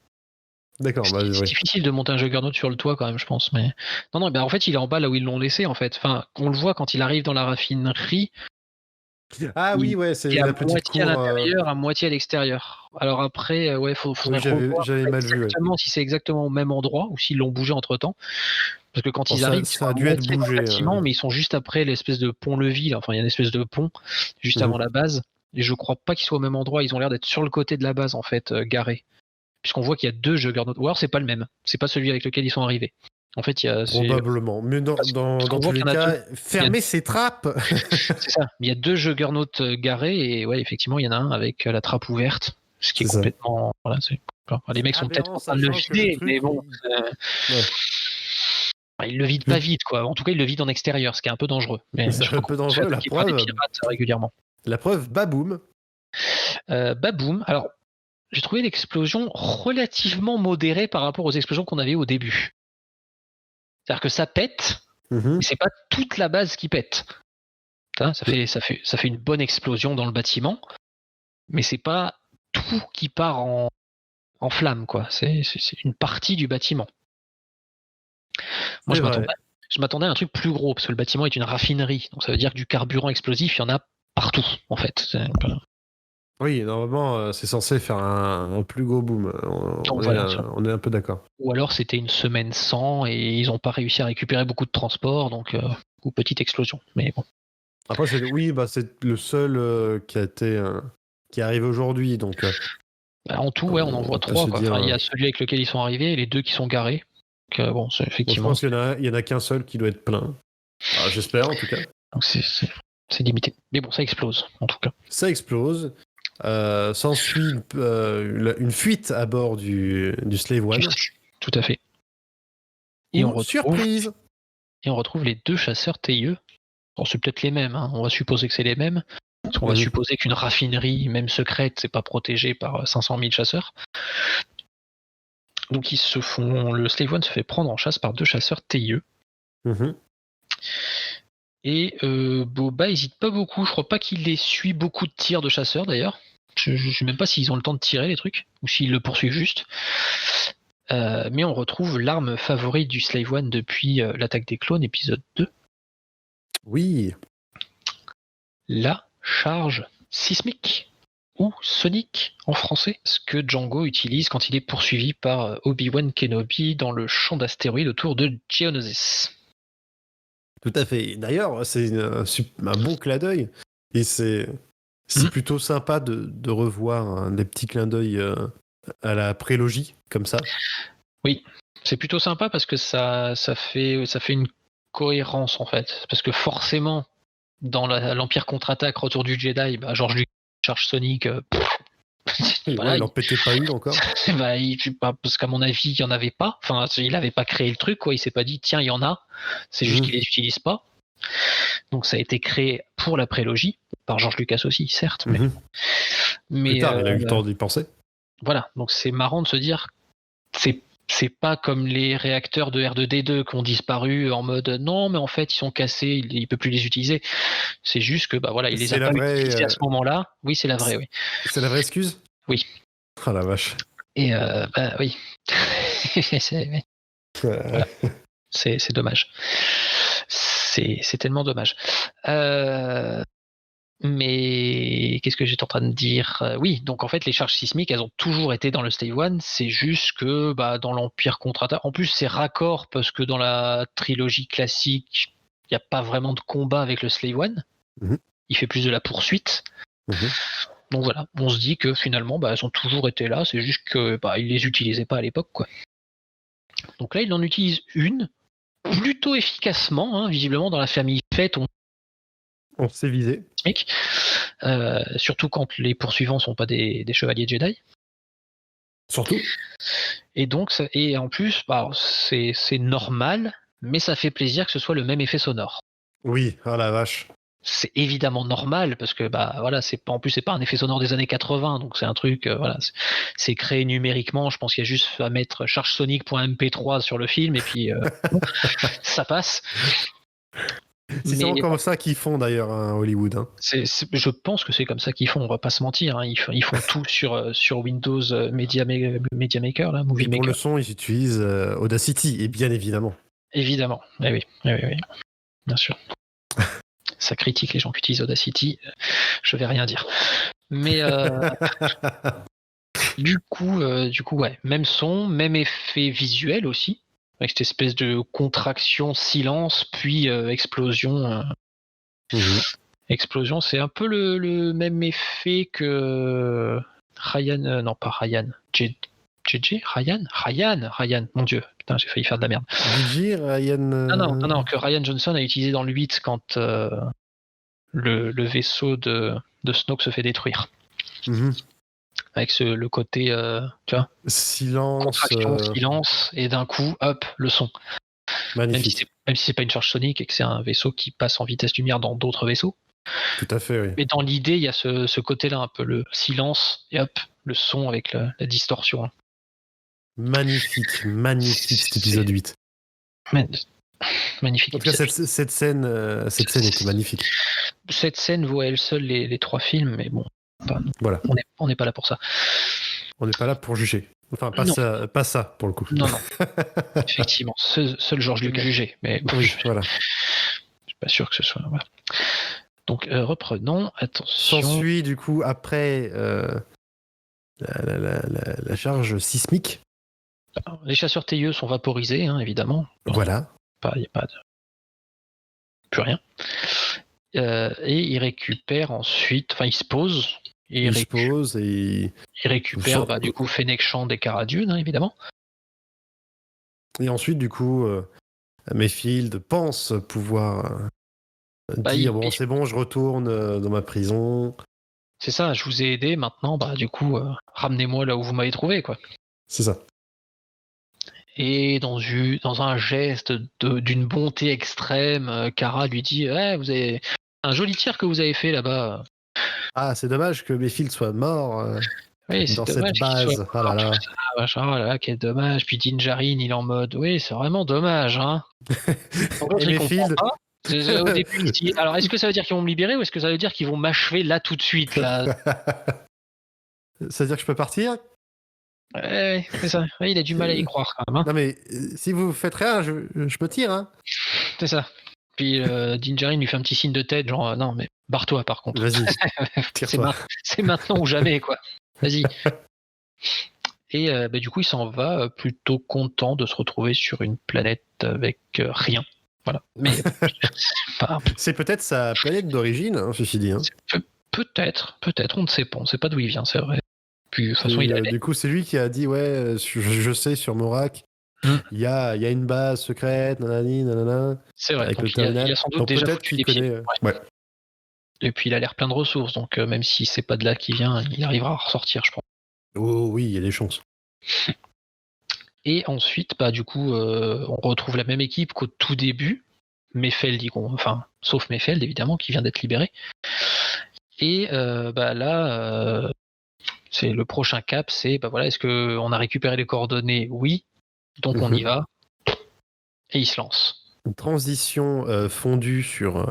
D'accord, C'est bah, c'est oui. difficile de monter un Juggernaut sur le toit quand même, je pense. Mais non, en fait, il est en bas là où ils l'ont laissé en fait. Enfin, on le voit quand il arrive dans la raffinerie. Ah oui, ouais, c'est Il est à la petite moitié à cour. l'intérieur, à moitié à l'extérieur. Alors après, faudrait Oui, revoir j'avais mal vu. Ouais. exactement si c'est exactement au même endroit ou s'ils l'ont bougé entre temps. Parce que quand Bon, ils arrivent, ça a dû être moitié dans le bougé. bâtiment, mais ils sont juste après l'espèce de pont-levis. Là. Enfin, il y a une espèce de pont juste avant la base. Et je crois pas qu'ils soient au même endroit. Ils ont l'air d'être sur le côté de la base en fait, garés. Puisqu'on voit qu'il y a 2 Juggernauts. Ou alors c'est pas le même. C'est pas celui avec lequel ils sont arrivés. En fait, il y a Probablement. Mais dans qu'on tous voit les qu'il y en a cas, fermez ces trappes. c'est ça. Il y a 2 Juggernauts garés et ouais, effectivement, il y en a un avec la trappe ouverte, ce qui est C'est ça. complètement. Voilà, les mecs sont peut-être en train de le Sachant que le vider, truc, mais bon. Ouais. Ils le vident pas vite, quoi. En tout cas, ils le vident en extérieur, ce qui est un peu dangereux. Mais C'est je crois un peu qu'on se fait dangereux, la attaquer par des preuve. pirates régulièrement. La preuve, baboum. Baboum. Alors, j'ai trouvé l'explosion relativement modérée par rapport aux explosions qu'on avait au début. C'est-à-dire que ça pète, mais c'est pas toute la base qui pète. Ça fait une bonne explosion dans le bâtiment, mais c'est pas tout qui part en flammes, quoi. C'est une partie du bâtiment. Moi, je m'attendais à un truc plus gros, parce que le bâtiment est une raffinerie. Donc ça veut dire que du carburant explosif, il y en a partout, en fait. Oui, normalement, c'est censé faire un plus gros boom. On est un peu d'accord. Ou alors c'était une semaine sans et ils n'ont pas réussi à récupérer beaucoup de transport, donc ou petite explosion. Mais bon. Après, c'est le seul qui est arrivé aujourd'hui, donc. En tout, on en voit 3. Il y a celui avec lequel ils sont arrivés et les 2 qui sont garés. Donc, bon, c'est effectivement. Je pense qu'il y en a qu'un seul qui doit être plein. Alors, j'espère en tout cas. Donc c'est limité. Mais bon, ça explose en tout cas. Ça explose. S'ensuit une fuite à bord du Slave One. Tout à fait. Et surprise. Et on retrouve les 2 chasseurs TIE. Bon, c'est peut-être les mêmes. On va supposer que c'est les mêmes. Parce qu'on va supposer qu'une raffinerie, même secrète, c'est pas protégé par 500 000 chasseurs. Donc le Slave One se fait prendre en chasse par 2 chasseurs TIE. Et Boba hésite pas beaucoup. Je crois pas qu'il essuie beaucoup de tirs de chasseurs d'ailleurs. Je sais même pas s'ils ont le temps de tirer les trucs ou s'ils le poursuivent juste. Mais on retrouve l'arme favorite du Slave One depuis l'attaque des clones, épisode 2. Oui. La charge sismique, ou sonique en français, ce que Django utilise quand il est poursuivi par Obi-Wan Kenobi dans le champ d'astéroïdes autour de Geonosis. Tout à fait. D'ailleurs, c'est un bon clin d'œil. Et c'est plutôt sympa de revoir des petits clins d'œil à la prélogie, comme ça. Oui, c'est plutôt sympa parce que ça fait une cohérence en fait. Parce que forcément, dans l'Empire contre-attaque, Retour du Jedi, George Lucas, charge Sonic. Il n'en pétait pas une encore. Parce qu'à mon avis, il n'y en avait pas. Enfin, il n'avait pas créé le truc, quoi. Il s'est pas dit, tiens, il y en a. C'est juste qu'il les utilise pas. Donc ça a été créé pour la prélogie, par George Lucas aussi, certes. Mais plus tard, il a eu le temps d'y penser. Voilà, donc c'est marrant de se dire, c'est pas comme les réacteurs de R2D2 qui ont disparu en mode non, mais en fait ils sont cassés, il peut plus les utiliser. C'est juste que il les a pas utilisés à ce moment-là. Oui, c'est la vraie, oui. C'est la vraie excuse ? Oui. Oh la vache. Et oui. Voilà. C'est dommage. C'est tellement dommage. Mais qu'est-ce que j'étais en train de dire ? Oui, donc en fait, les charges sismiques, elles ont toujours été dans le Slave One. C'est juste que dans l'Empire contre-attaque, en plus, c'est raccord parce que dans la trilogie classique, il n'y a pas vraiment de combat avec le Slave One. Il fait plus de la poursuite. Donc voilà, on se dit que finalement, elles ont toujours été là. C'est juste que ils les utilisaient pas à l'époque, quoi. Donc là, il en utilise une plutôt efficacement, visiblement dans la famille Fett. On s'est visé. Surtout quand les poursuivants sont pas des chevaliers Jedi. Surtout. Et donc, et en plus, c'est normal, mais ça fait plaisir que ce soit le même effet sonore. Oui, oh la vache. C'est évidemment normal parce que voilà, c'est pas un effet sonore des années 80, donc c'est un truc voilà, c'est créé numériquement. Je pense qu'il y a juste à mettre chargesonic.mp3 sur le film et puis ça passe. C'est souvent comme ça qu'ils font d'ailleurs à Hollywood. Hein. Je pense que c'est comme ça qu'ils font. On va pas se mentir. Hein. Ils font tout sur Windows Media Maker, là, Movie Et pour Maker. le son, ils utilisent Audacity, et bien évidemment. Évidemment. Oui, bien sûr. Ça critique les gens qui utilisent Audacity. Je vais rien dire. Mais du coup, ouais, même son, même effet visuel aussi, avec cette espèce de contraction, silence, puis explosion. Explosion, c'est un peu le même effet que Ryan, non pas Ryan, JJ, Ryan, mon dieu, putain, j'ai failli faire de la merde. DJ, Ryan. Non, que Ryan Johnson a utilisé dans le 8 quand le vaisseau de Snoke se fait détruire. Avec le côté, tu vois, silence, contraction, silence, et d'un coup, hop, le son. Magnifique. Même si c'est pas une charge sonique et que c'est un vaisseau qui passe en vitesse lumière dans d'autres vaisseaux. Tout à fait, oui. Mais dans l'idée, il y a ce côté-là, un peu le silence, et hop, le son avec la distorsion. Magnifique cet épisode 8. Magnifique. En tout cas, cette scène était magnifique. Cette scène vaut à elle seule les 3 films, mais bon, voilà. On n'est pas là pour ça. On n'est pas là pour juger. Enfin, pas ça pour le coup. Non. Effectivement, seul Georges Lucas jugeait, mais oui, voilà. Je suis pas sûr que ce soit. Voilà. Donc reprenons, attention. S'ensuit du coup après la charge sismique. Alors, les chasseurs tailleux sont vaporisés, hein, évidemment. Voilà. Il n'y a pas de... Plus rien. Et ils récupèrent ensuite... Enfin, ils se posent. Et ils récupèrent du coup Fennec Shand et Cara Dune, hein, évidemment. Et ensuite, du coup, Mayfield pense pouvoir dire bon, c'est bon, je retourne dans ma prison. C'est ça, je vous ai aidé, maintenant, du coup, ramenez-moi là où vous m'avez trouvé, quoi. C'est ça. Et dans un geste d'une bonté extrême, Cara lui dit vous avez un joli tir que vous avez fait là-bas. Ah, c'est dommage que Mayfield soit mort oui, dans cette base. Oh là là, quel dommage. Puis Din Djarin, il est en mode oui, c'est vraiment dommage. Hein. Et Mayfield. Au début, il dit, alors est-ce que ça veut dire qu'ils vont me libérer ou est-ce que ça veut dire qu'ils vont m'achever là tout de suite là Ça veut dire que je peux partir? Ouais, c'est ça. Ouais, il a du mal à y croire quand même. Hein. Non mais si vous faites rien, je me tire. Hein. C'est ça. Puis Din Djarin lui fait un petit signe de tête, genre non mais barre-toi par contre. Vas-y. Tire-toi. C'est maintenant ou jamais quoi. Vas-y. Et du coup il s'en va plutôt content de se retrouver sur une planète avec rien. Voilà. Mais c'est peut-être sa planète d'origine, hein, ceci dit. Hein. Peut-être, on ne sait pas. On ne sait pas d'où il vient, c'est vrai. Puis de toute façon, du coup, c'est lui qui a dit ouais, je sais sur Morak, il y a une base secrète, nanani, nanana. C'est vrai. Avec donc le terminal. il a sans doute déjà peut-être qu'il connaît. Ouais. Et puis il a l'air plein de ressources, donc même si c'est pas de là qu'il vient, il arrivera à ressortir, je pense. Oh oui, il y a des chances. Et ensuite, du coup, on retrouve la même équipe qu'au tout début. Mayfield, sauf Mayfield évidemment, qui vient d'être libéré. Et là, c'est le prochain cap, c'est est-ce qu'on a récupéré les coordonnées? Oui, donc on y va. Et il se lance. Une transition fondue sur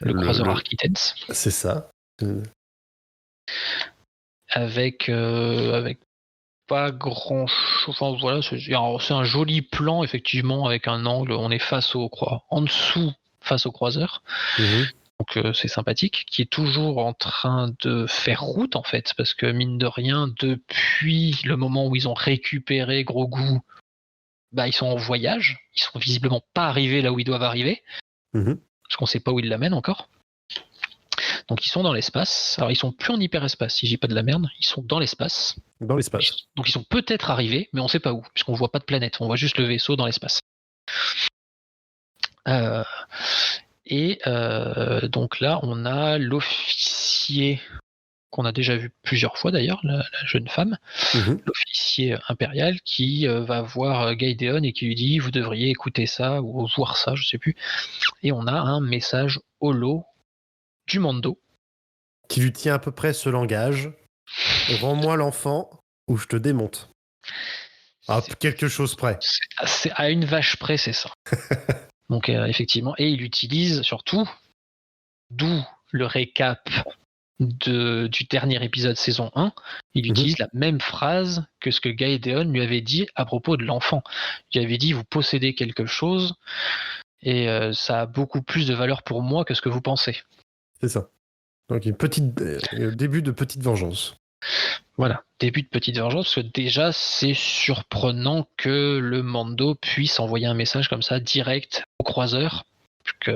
le croiseur Architects. C'est ça. Avec pas grand chose. Enfin, voilà, c'est un joli plan, effectivement, avec un angle. On est en dessous, face au croiseur. Donc c'est sympathique, qui est toujours en train de faire route, en fait, parce que, mine de rien, depuis le moment où ils ont récupéré Grogu, ils sont en voyage. Ils sont visiblement pas arrivés là où ils doivent arriver. Parce qu'on sait pas où ils l'amènent encore. Donc ils sont dans l'espace. Alors ils sont plus en hyperespace, si je dis pas de la merde. Ils sont dans l'espace. Dans l'espace. Donc ils sont peut-être arrivés, mais on sait pas où, puisqu'on voit pas de planète. On voit juste le vaisseau dans l'espace. Donc là, on a l'officier qu'on a déjà vu plusieurs fois d'ailleurs, la jeune femme, l'officier impérial, qui va voir Gaïdéon et qui lui dit « Vous devriez écouter ça ou voir ça, je sais plus ». Et on a un message holo du Mando. Qui lui tient à peu près ce langage. Rends-moi l'enfant ou je te démonte. À quelque chose près. C'est à une vache près, c'est ça. Donc effectivement, et il utilise surtout, d'où le récap du dernier épisode saison 1, il utilise la même phrase que ce que Gaïdéon lui avait dit à propos de l'enfant. Il avait dit « Vous possédez quelque chose et ça a beaucoup plus de valeur pour moi que ce que vous pensez ». C'est ça. Donc début de petite vengeance. Voilà, début de petite vengeance, parce que déjà c'est surprenant que le Mando puisse envoyer un message comme ça direct au croiseur, puisque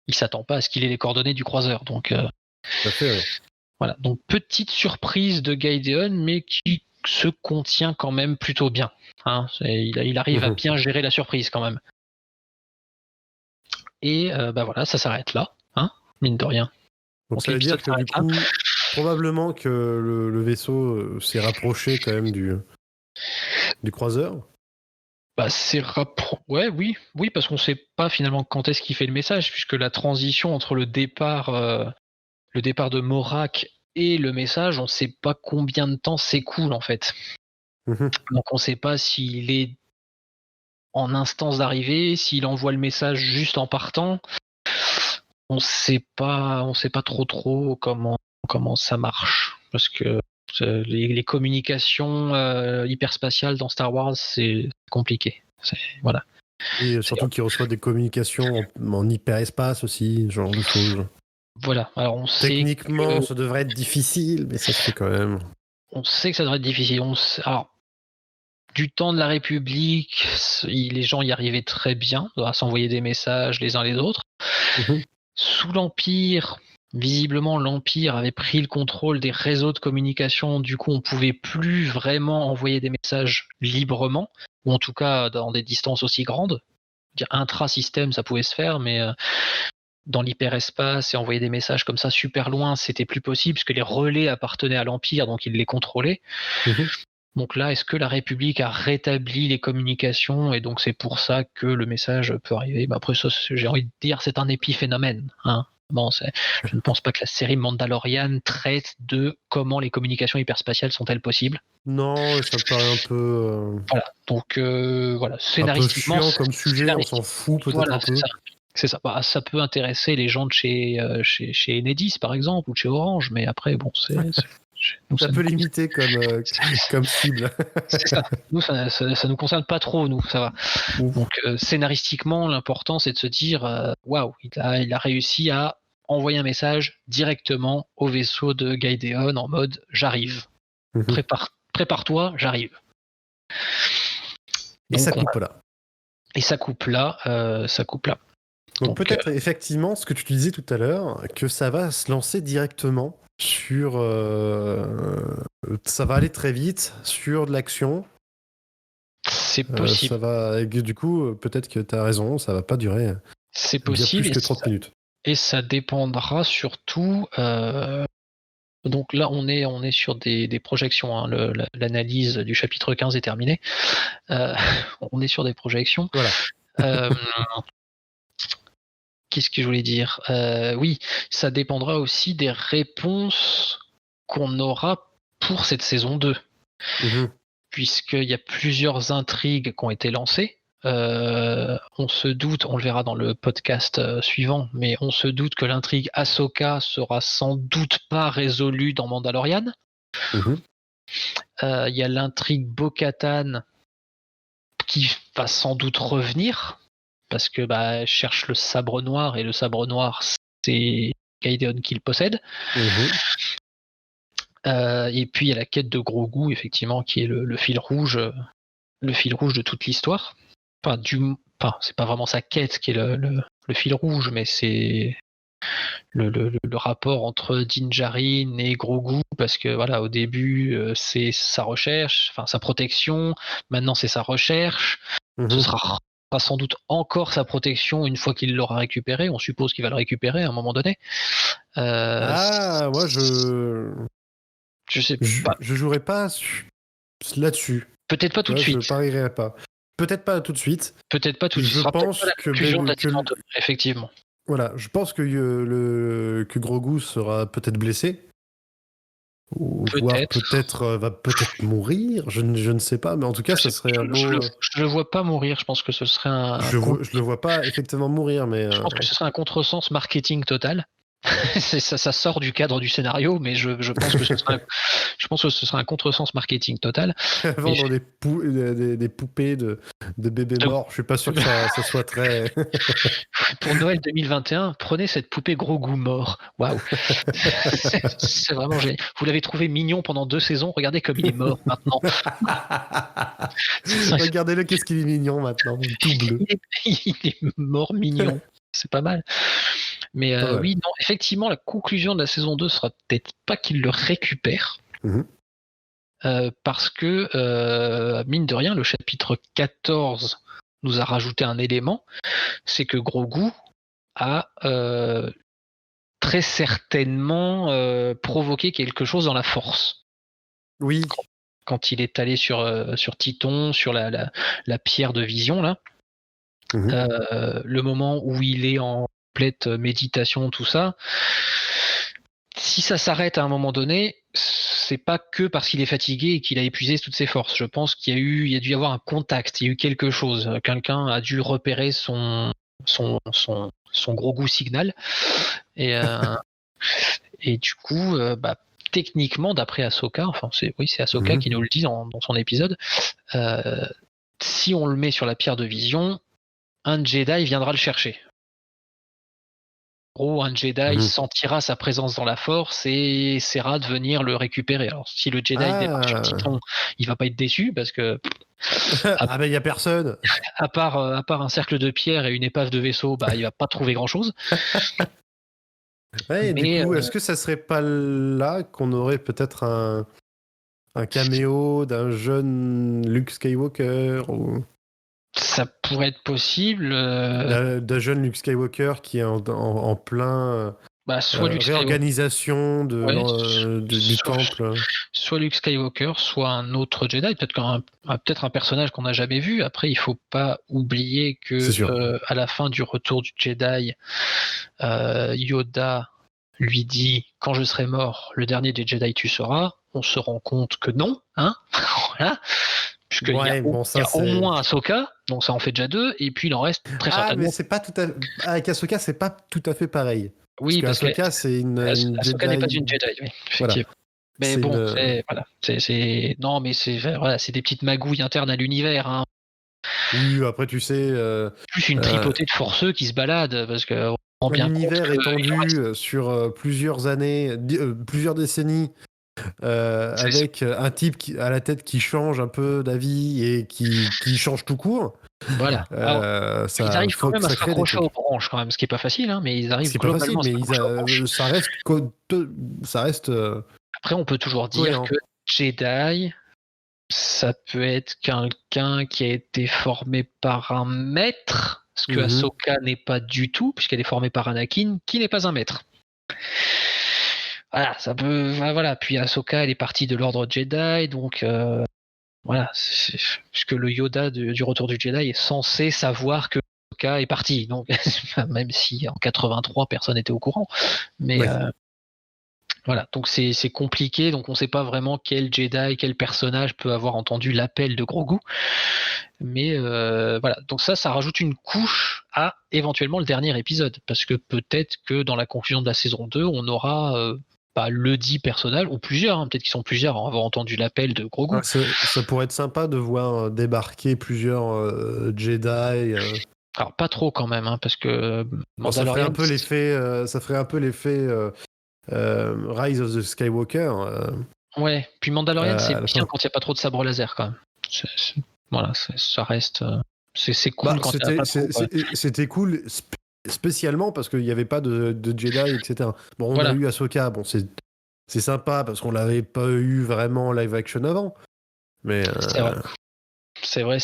il s'attend pas à ce qu'il ait les coordonnées du croiseur. Donc Tout à fait, ouais. voilà, donc petite surprise de Gaïdéon, mais qui se contient quand même plutôt bien. Hein. Il arrive à bien gérer la surprise quand même. Et voilà, ça s'arrête là, hein, mine de rien. Donc ça veut dire que du coup, probablement que le vaisseau s'est rapproché quand même du croiseur. Oui, parce qu'on sait pas finalement quand est-ce qu'il fait le message, puisque la transition entre le départ de Morak et le message, on sait pas combien de temps s'écoule en fait. Donc on sait pas s'il est en instance d'arrivée, s'il envoie le message juste en partant. On sait pas trop comment ça marche, parce que les communications hyperspatiales dans Star Wars, c'est compliqué. Voilà. Et surtout qu'il reçoit des communications en hyperespace aussi, ce genre de choses. Voilà. Alors on Techniquement, ça devrait être difficile, mais ça se fait quand même. On sait que ça devrait être difficile. Alors, du temps de la République, les gens y arrivaient très bien, à s'envoyer des messages les uns les autres. Sous l'Empire, visiblement, l'Empire avait pris le contrôle des réseaux de communication. Du coup, on pouvait plus vraiment envoyer des messages librement, ou en tout cas dans des distances aussi grandes. Intra-système, ça pouvait se faire, mais dans l'hyperespace et envoyer des messages comme ça super loin, c'était plus possible, puisque les relais appartenaient à l'Empire, donc ils les contrôlaient. Donc là, est-ce que la République a rétabli les communications et donc c'est pour ça que le message peut arriver? Après ça, j'ai envie de dire, c'est un épiphénomène. Hein. Bon, je ne pense pas que la série Mandalorian traite de comment les communications hyperspatiales sont-elles possibles. Non, ça me paraît un peu... Voilà, donc voilà, scénaristiquement... Un peu chiant comme sujet, on s'en fout peut-être un peu. C'est ça. Ça peut intéresser les gens de chez Enedis, par exemple, ou de chez Orange, mais après, bon, ça peut limiter comme cible. C'est ça. Nous, ça nous concerne pas trop, nous, ça va. Donc, scénaristiquement, l'important, c'est de se dire, waouh, il a réussi à envoyer un message directement au vaisseau de Gaïdéon en mode « j'arrive, prépare-toi, j'arrive ». Et ça coupe là. Et ça coupe là, Donc peut-être effectivement, ce que tu disais tout à l'heure, que ça va se lancer directement sur... ça va aller très vite sur de l'action. C'est possible. Ça va, du coup, peut-être que tu as raison, ça va pas durer c'est possible, plus que 30 minutes. Et ça dépendra surtout... Donc là, on est sur des projections. Hein. L'analyse du chapitre 15 est terminée. On est sur des projections. Voilà. Qu'est-ce que je voulais dire? Oui, ça dépendra aussi des réponses qu'on aura pour cette saison 2. Puisqu'il y a plusieurs intrigues qui ont été lancées. On se doute, on le verra dans le podcast suivant, mais on se doute que l'intrigue Ahsoka sera sans doute pas résolue dans Mandalorian. Il y a l'intrigue Bo-Katan qui va sans doute revenir, parce que elle cherche le sabre noir, et le sabre noir, c'est Gaïdéon qui le possède. Et puis il y a la quête de Grogu, effectivement, qui est le fil rouge de toute l'histoire. C'est pas vraiment sa quête qui est le fil rouge, mais c'est le rapport entre Din Djarin et Grogu, parce que voilà, au début c'est sa recherche, enfin sa protection, maintenant c'est sa recherche, ce sera sans doute encore sa protection une fois qu'il l'aura récupéré. On suppose qu'il va le récupérer à un moment donné. Moi Je sais pas. Je jouerai pas là-dessus. Peut-être pas tout de suite. Je parierai pas. Peut-être pas tout de suite. Peut-être pas tout de suite. Ce Je sera peut-être pense pas la que conclusion de la saison 2, effectivement. voilà, je pense que Grogu sera peut-être blessé. Ou voire va peut-être mourir, je ne sais pas, mais en tout cas, ce serait un beau. Je le vois pas mourir, je pense que ce serait Je le vois pas effectivement mourir, mais. Je pense que ce serait un contresens marketing total. Ça sort du cadre du scénario, mais je pense que ce serait un contresens marketing total. Vendre des poupées de bébés morts, je suis pas sûr que ça soit très. Pour Noël 2021, prenez cette poupée Grogu mort. Waouh. C'est vraiment génial. Vous l'avez trouvé mignon pendant 2 saisons, regardez comme il est mort maintenant. Regardez-le, qu'est-ce qu'il est mignon maintenant, tout bleu. Il est mort mignon. C'est pas mal. Mais oui, non, effectivement, la conclusion de la saison 2 sera peut-être pas qu'il le récupère. Parce que, mine de rien, le chapitre 14 nous a rajouté un élément, c'est que Grogu a très certainement provoqué quelque chose dans la Force. Oui. Quand il est allé sur Titon, sur la pierre de vision, là, le moment où il est en complète méditation, tout ça, si ça s'arrête à un moment donné, c'est pas que parce qu'il est fatigué et qu'il a épuisé toutes ses forces. Je pense qu'il y a dû y avoir un contact, il y a eu quelque chose. Quelqu'un a dû repérer son gros goût signal. Et du coup, techniquement, d'après Ahsoka, c'est Ahsoka qui nous le dit dans son épisode, si on le met sur la pierre de vision, un Jedi viendra le chercher. Un Jedi sentira sa présence dans la Force et essaiera de venir le récupérer. Alors, si le Jedi débarque sur Titon, il va pas être déçu parce que il y a personne. À part un cercle de pierre et une épave de vaisseau, il va pas trouver grand-chose. Ouais, mais, du coup, est-ce que ça serait pas là qu'on aurait peut-être un caméo d'un jeune Luke Skywalker ou... Ça pourrait être possible. D'un jeune Luke Skywalker qui est en plein réorganisation du temple. Soit Luke Skywalker, soit un autre Jedi, peut-être un personnage qu'on n'a jamais vu. Après, il faut pas oublier que à la fin du Retour du Jedi, Yoda lui dit « Quand je serai mort, le dernier des Jedi tu seras ». On se rend compte que non, hein. Voilà. Puisqu'il y a au moins Ahsoka, donc ça en fait déjà 2, et puis il en reste très certainement. Mais c'est pas tout à fait... Avec Ahsoka, c'est pas tout à fait pareil. Oui, parce qu'Ahsoka, c'est une Ahsoka Jedi... n'est pas une Jedi, oui, effectivement. Voilà. Mais bon, c'est non, mais c'est des petites magouilles internes à l'univers. Hein. Oui, après tu sais. Plus une tripotée de forceux qui se baladent, parce que l'univers étendu sur plusieurs années, plusieurs décennies. Avec un type à la tête qui change un peu d'avis et qui change tout court. Voilà. Ils arrivent quand même à se raccrocher aux branches, quand même, ce qui n'est pas facile, hein, mais ils arrivent globalement à se raccrocher aux branches. Ça reste. Après, on peut toujours dire que Jedi, ça peut être quelqu'un qui a été formé par un maître, ce que Ahsoka n'est pas du tout, puisqu'elle est formée par Anakin, qui n'est pas un maître. Voilà, ça peut. Voilà. Puis Ahsoka, elle est partie de l'ordre Jedi, donc voilà, puisque le Yoda du Retour du Jedi est censé savoir que Ahsoka est partie. Donc, même si en 83 personne n'était au courant, mais voilà. Donc c'est compliqué. Donc on ne sait pas vraiment quel Jedi, quel personnage peut avoir entendu l'appel de Grogu. Mais voilà. Donc ça rajoute une couche à éventuellement le dernier épisode, parce que peut-être que dans la conclusion de la saison 2, on aura le dit personnage, ou plusieurs, hein, peut-être qu'ils sont plusieurs à avoir entendu l'appel de Grogu. Ça pourrait être sympa de voir débarquer plusieurs Jedi. Alors pas trop quand même, hein, parce que ça ferait un peu l'effet, Rise of the Skywalker. Ouais, puis Mandalorian c'est bien quand il n'y a pas trop de sabre laser quand même. Voilà, ça reste. C'est cool quand il n'y a pas trop. C'était cool. Spécialement parce qu'il n'y avait pas de Jedi, etc. Bon, on a eu Ahsoka, bon, c'est sympa parce qu'on l'avait pas eu vraiment en live action avant. Mais c'est vrai.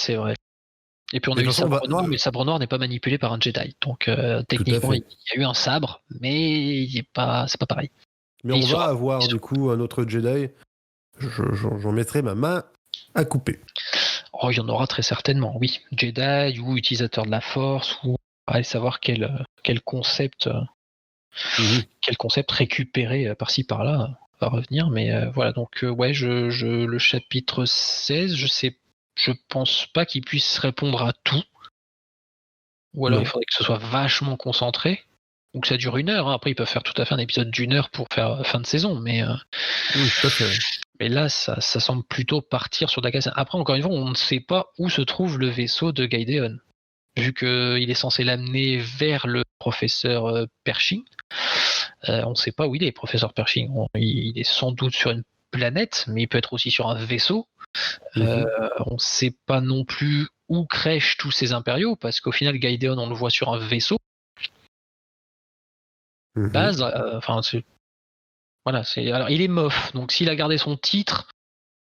Et puis on a eu le sabre noir, mais le sabre noir n'est pas manipulé par un Jedi. Donc techniquement, il y a eu un sabre, mais c'est pas pareil. Mais on va avoir du coup un autre Jedi. j'en mettrai ma main à couper. Oh, il y en aura très certainement, oui. Jedi ou utilisateur de la Force ou allez savoir quel concept récupéré par-ci par-là va revenir. Mais voilà, donc ouais, le chapitre 16, je pense pas qu'il puisse répondre à tout. Ou alors Non. il faudrait que ce soit vachement concentré. Ou que ça dure 1 heure. Hein. Après, ils peuvent faire tout à fait un épisode d'1 heure pour faire fin de saison. Tout à fait. Mais là, ça semble plutôt partir sur de la casse. Après, encore une fois, on ne sait pas où se trouve le vaisseau de Gideon. Vu qu'il est censé l'amener vers le professeur Pershing. On ne sait pas où il est, professeur Pershing. Il est sans doute sur une planète, mais il peut être aussi sur un vaisseau. On ne sait pas non plus où crèchent tous ces impériaux, parce qu'au final, Gideon, on le voit sur un vaisseau. Base, alors il est Moff, donc s'il a gardé son titre,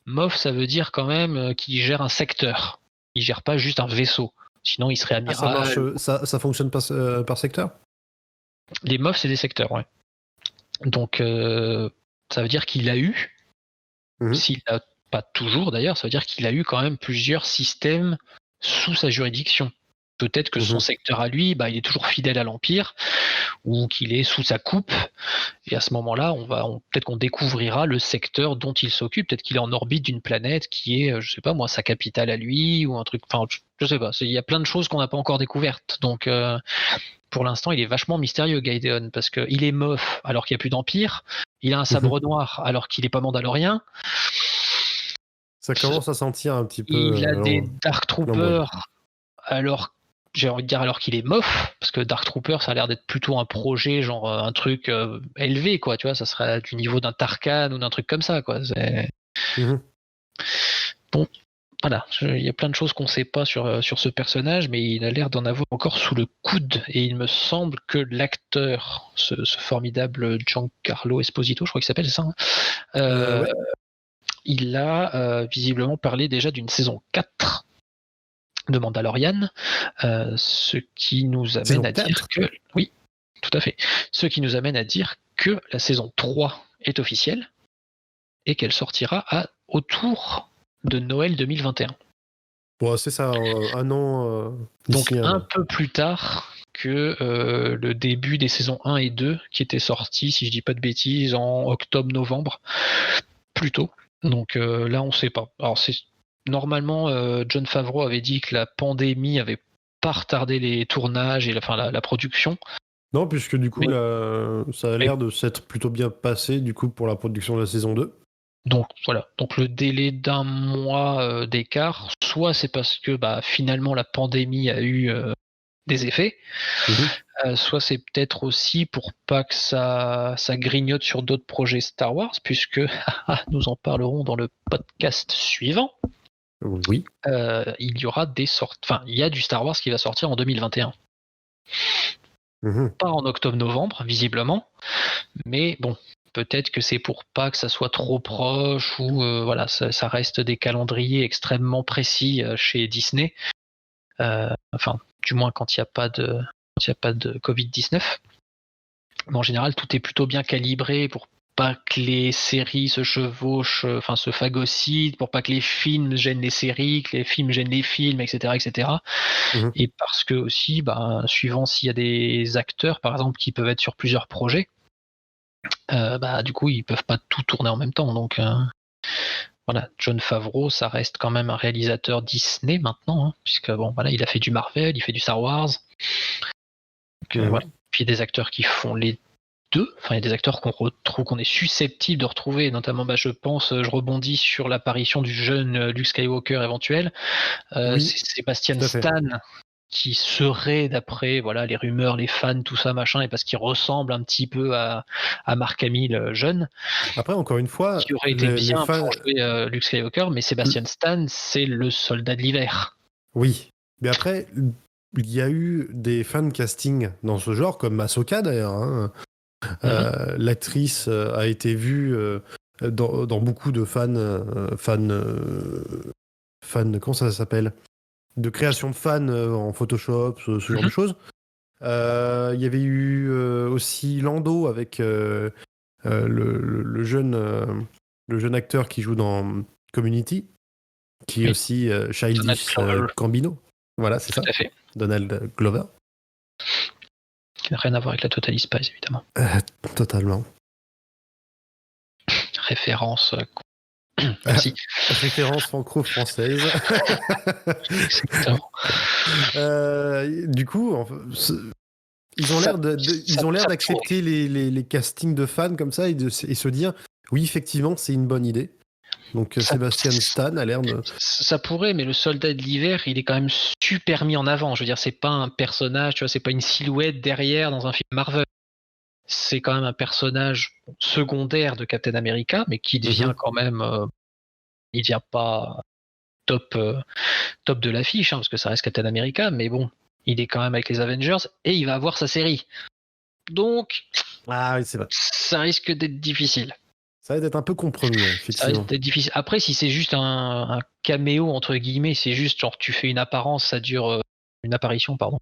Moff, ça veut dire quand même qu'il gère un secteur. Il gère pas juste un vaisseau. Sinon, il serait amiral. Ça fonctionne par secteur? Les Moff, c'est des secteurs, ouais. Donc, ça veut dire qu'il a eu, s'il n'a pas toujours d'ailleurs, ça veut dire qu'il a eu quand même plusieurs systèmes sous sa juridiction. Peut-être que son secteur à lui, il est toujours fidèle à l'Empire, ou qu'il est sous sa coupe. Et à ce moment-là, peut-être qu'on découvrira le secteur dont il s'occupe. Peut-être qu'il est en orbite d'une planète qui est, je sais pas moi, sa capitale à lui, ou un truc. Enfin, je sais pas. Il y a plein de choses qu'on n'a pas encore découvertes. Donc, pour l'instant, il est vachement mystérieux, Gideon, parce qu'il est Moff alors qu'il n'y a plus d'Empire. Il a un sabre noir alors qu'il n'est pas mandalorien. Ça commence à sentir un petit peu. Il a des Dark Troopers alors. J'ai envie de dire alors qu'il est Moff, parce que Dark Trooper, ça a l'air d'être plutôt un projet, genre un truc élevé, quoi, tu vois, ça serait du niveau d'un Tarkan ou d'un truc comme ça, quoi. Bon, voilà, il y a plein de choses qu'on ne sait pas sur ce personnage, mais il a l'air d'en avoir encore sous le coude, et il me semble que l'acteur, ce formidable Giancarlo Esposito, je crois qu'il s'appelle, c'est ça, hein, ouais. Il a visiblement parlé déjà d'une saison 4 de Mandalorian, ce qui nous amène à dire que... Oui, tout à fait. Ce qui nous amène à dire que la saison 3 est officielle et qu'elle sortira autour de Noël 2021. Bon, c'est ça, un an. Donc un peu plus tard que le début des saisons 1 et 2 qui étaient sortis, si je dis pas de bêtises, en octobre-novembre, plus tôt. Donc là, on ne sait pas. Alors normalement, Jon Favreau avait dit que la pandémie avait pas retardé les tournages et la production. Non, puisque du coup, ça a l'air de s'être plutôt bien passé du coup pour la production de la saison 2. Donc voilà, donc le délai d'1 mois d'écart, soit c'est parce que finalement la pandémie a eu des effets, soit c'est peut-être aussi pour pas que ça grignote sur d'autres projets Star Wars, puisque nous en parlerons dans le podcast suivant. Oui. Il y aura il y a du Star Wars qui va sortir en 2021. Pas en octobre-novembre, visiblement, mais bon, peut-être que c'est pour pas que ça soit trop proche ou ça reste des calendriers extrêmement précis chez Disney. Du moins quand il n'y a pas de Covid-19. Mais en général, tout est plutôt bien calibré pour pas que les séries se chevauchent, se phagocytent, pour pas que les films gênent les séries, que les films gênent les films, etc. etc. Et parce que aussi, suivant s'il y a des acteurs, par exemple, qui peuvent être sur plusieurs projets, du coup, ils peuvent pas tout tourner en même temps. Donc, Jon Favreau, ça reste quand même un réalisateur Disney maintenant, hein, puisque il a fait du Marvel, il fait du Star Wars. Donc, Puis il y a des acteurs qui font les deux. Enfin, il y a des acteurs qu'on est susceptible de retrouver, notamment, je rebondis sur l'apparition du jeune Luke Skywalker éventuel. C'est Sebastian Stan qui serait, d'après les rumeurs, les fans, tout ça, machin, et parce qu'il ressemble un petit peu à Mark Hamill jeune. Après, encore une fois, qui aurait été bien pour jouer Luke Skywalker, mais Sebastian Stan, c'est le soldat de l'hiver. Oui, mais après, il y a eu des fan casting dans ce genre, comme Ahsoka d'ailleurs. Hein. L'actrice a été vue dans beaucoup de fans, comment ça s'appelle, de création de fans en Photoshop, ce genre de choses. Il y avait eu aussi Lando avec le jeune le jeune acteur qui joue dans Community, qui est Oui. aussi Donald Childish Glover. Gambino. Voilà, c'est ça. Tout à fait. Donald Glover. Qui n'a rien à voir avec la Totally Spies, évidemment. Totalement. Référence. Merci. Référence franco-française. Exactement. Du coup, ils ont l'air d'accepter les castings de fans comme ça et se dire oui, effectivement, c'est une bonne idée. Donc Sébastien Stan a l'air de. Ça pourrait, mais le soldat de l'hiver, il est quand même super mis en avant. Je veux dire, c'est pas un personnage, tu vois, c'est pas une silhouette derrière dans un film Marvel. C'est quand même un personnage secondaire de Captain America, mais qui devient quand même. Il devient pas top de l'affiche, hein, parce que ça reste Captain America, mais bon, il est quand même avec les Avengers et il va avoir sa série. Donc, Ah oui, c'est vrai. ça risque d'être difficile. Ça va être un peu compromis, Ça effectivement. risque d'être difficile. Après, si c'est juste un caméo, entre guillemets, c'est juste genre tu fais une apparence, ça dure. Une apparition, pardon.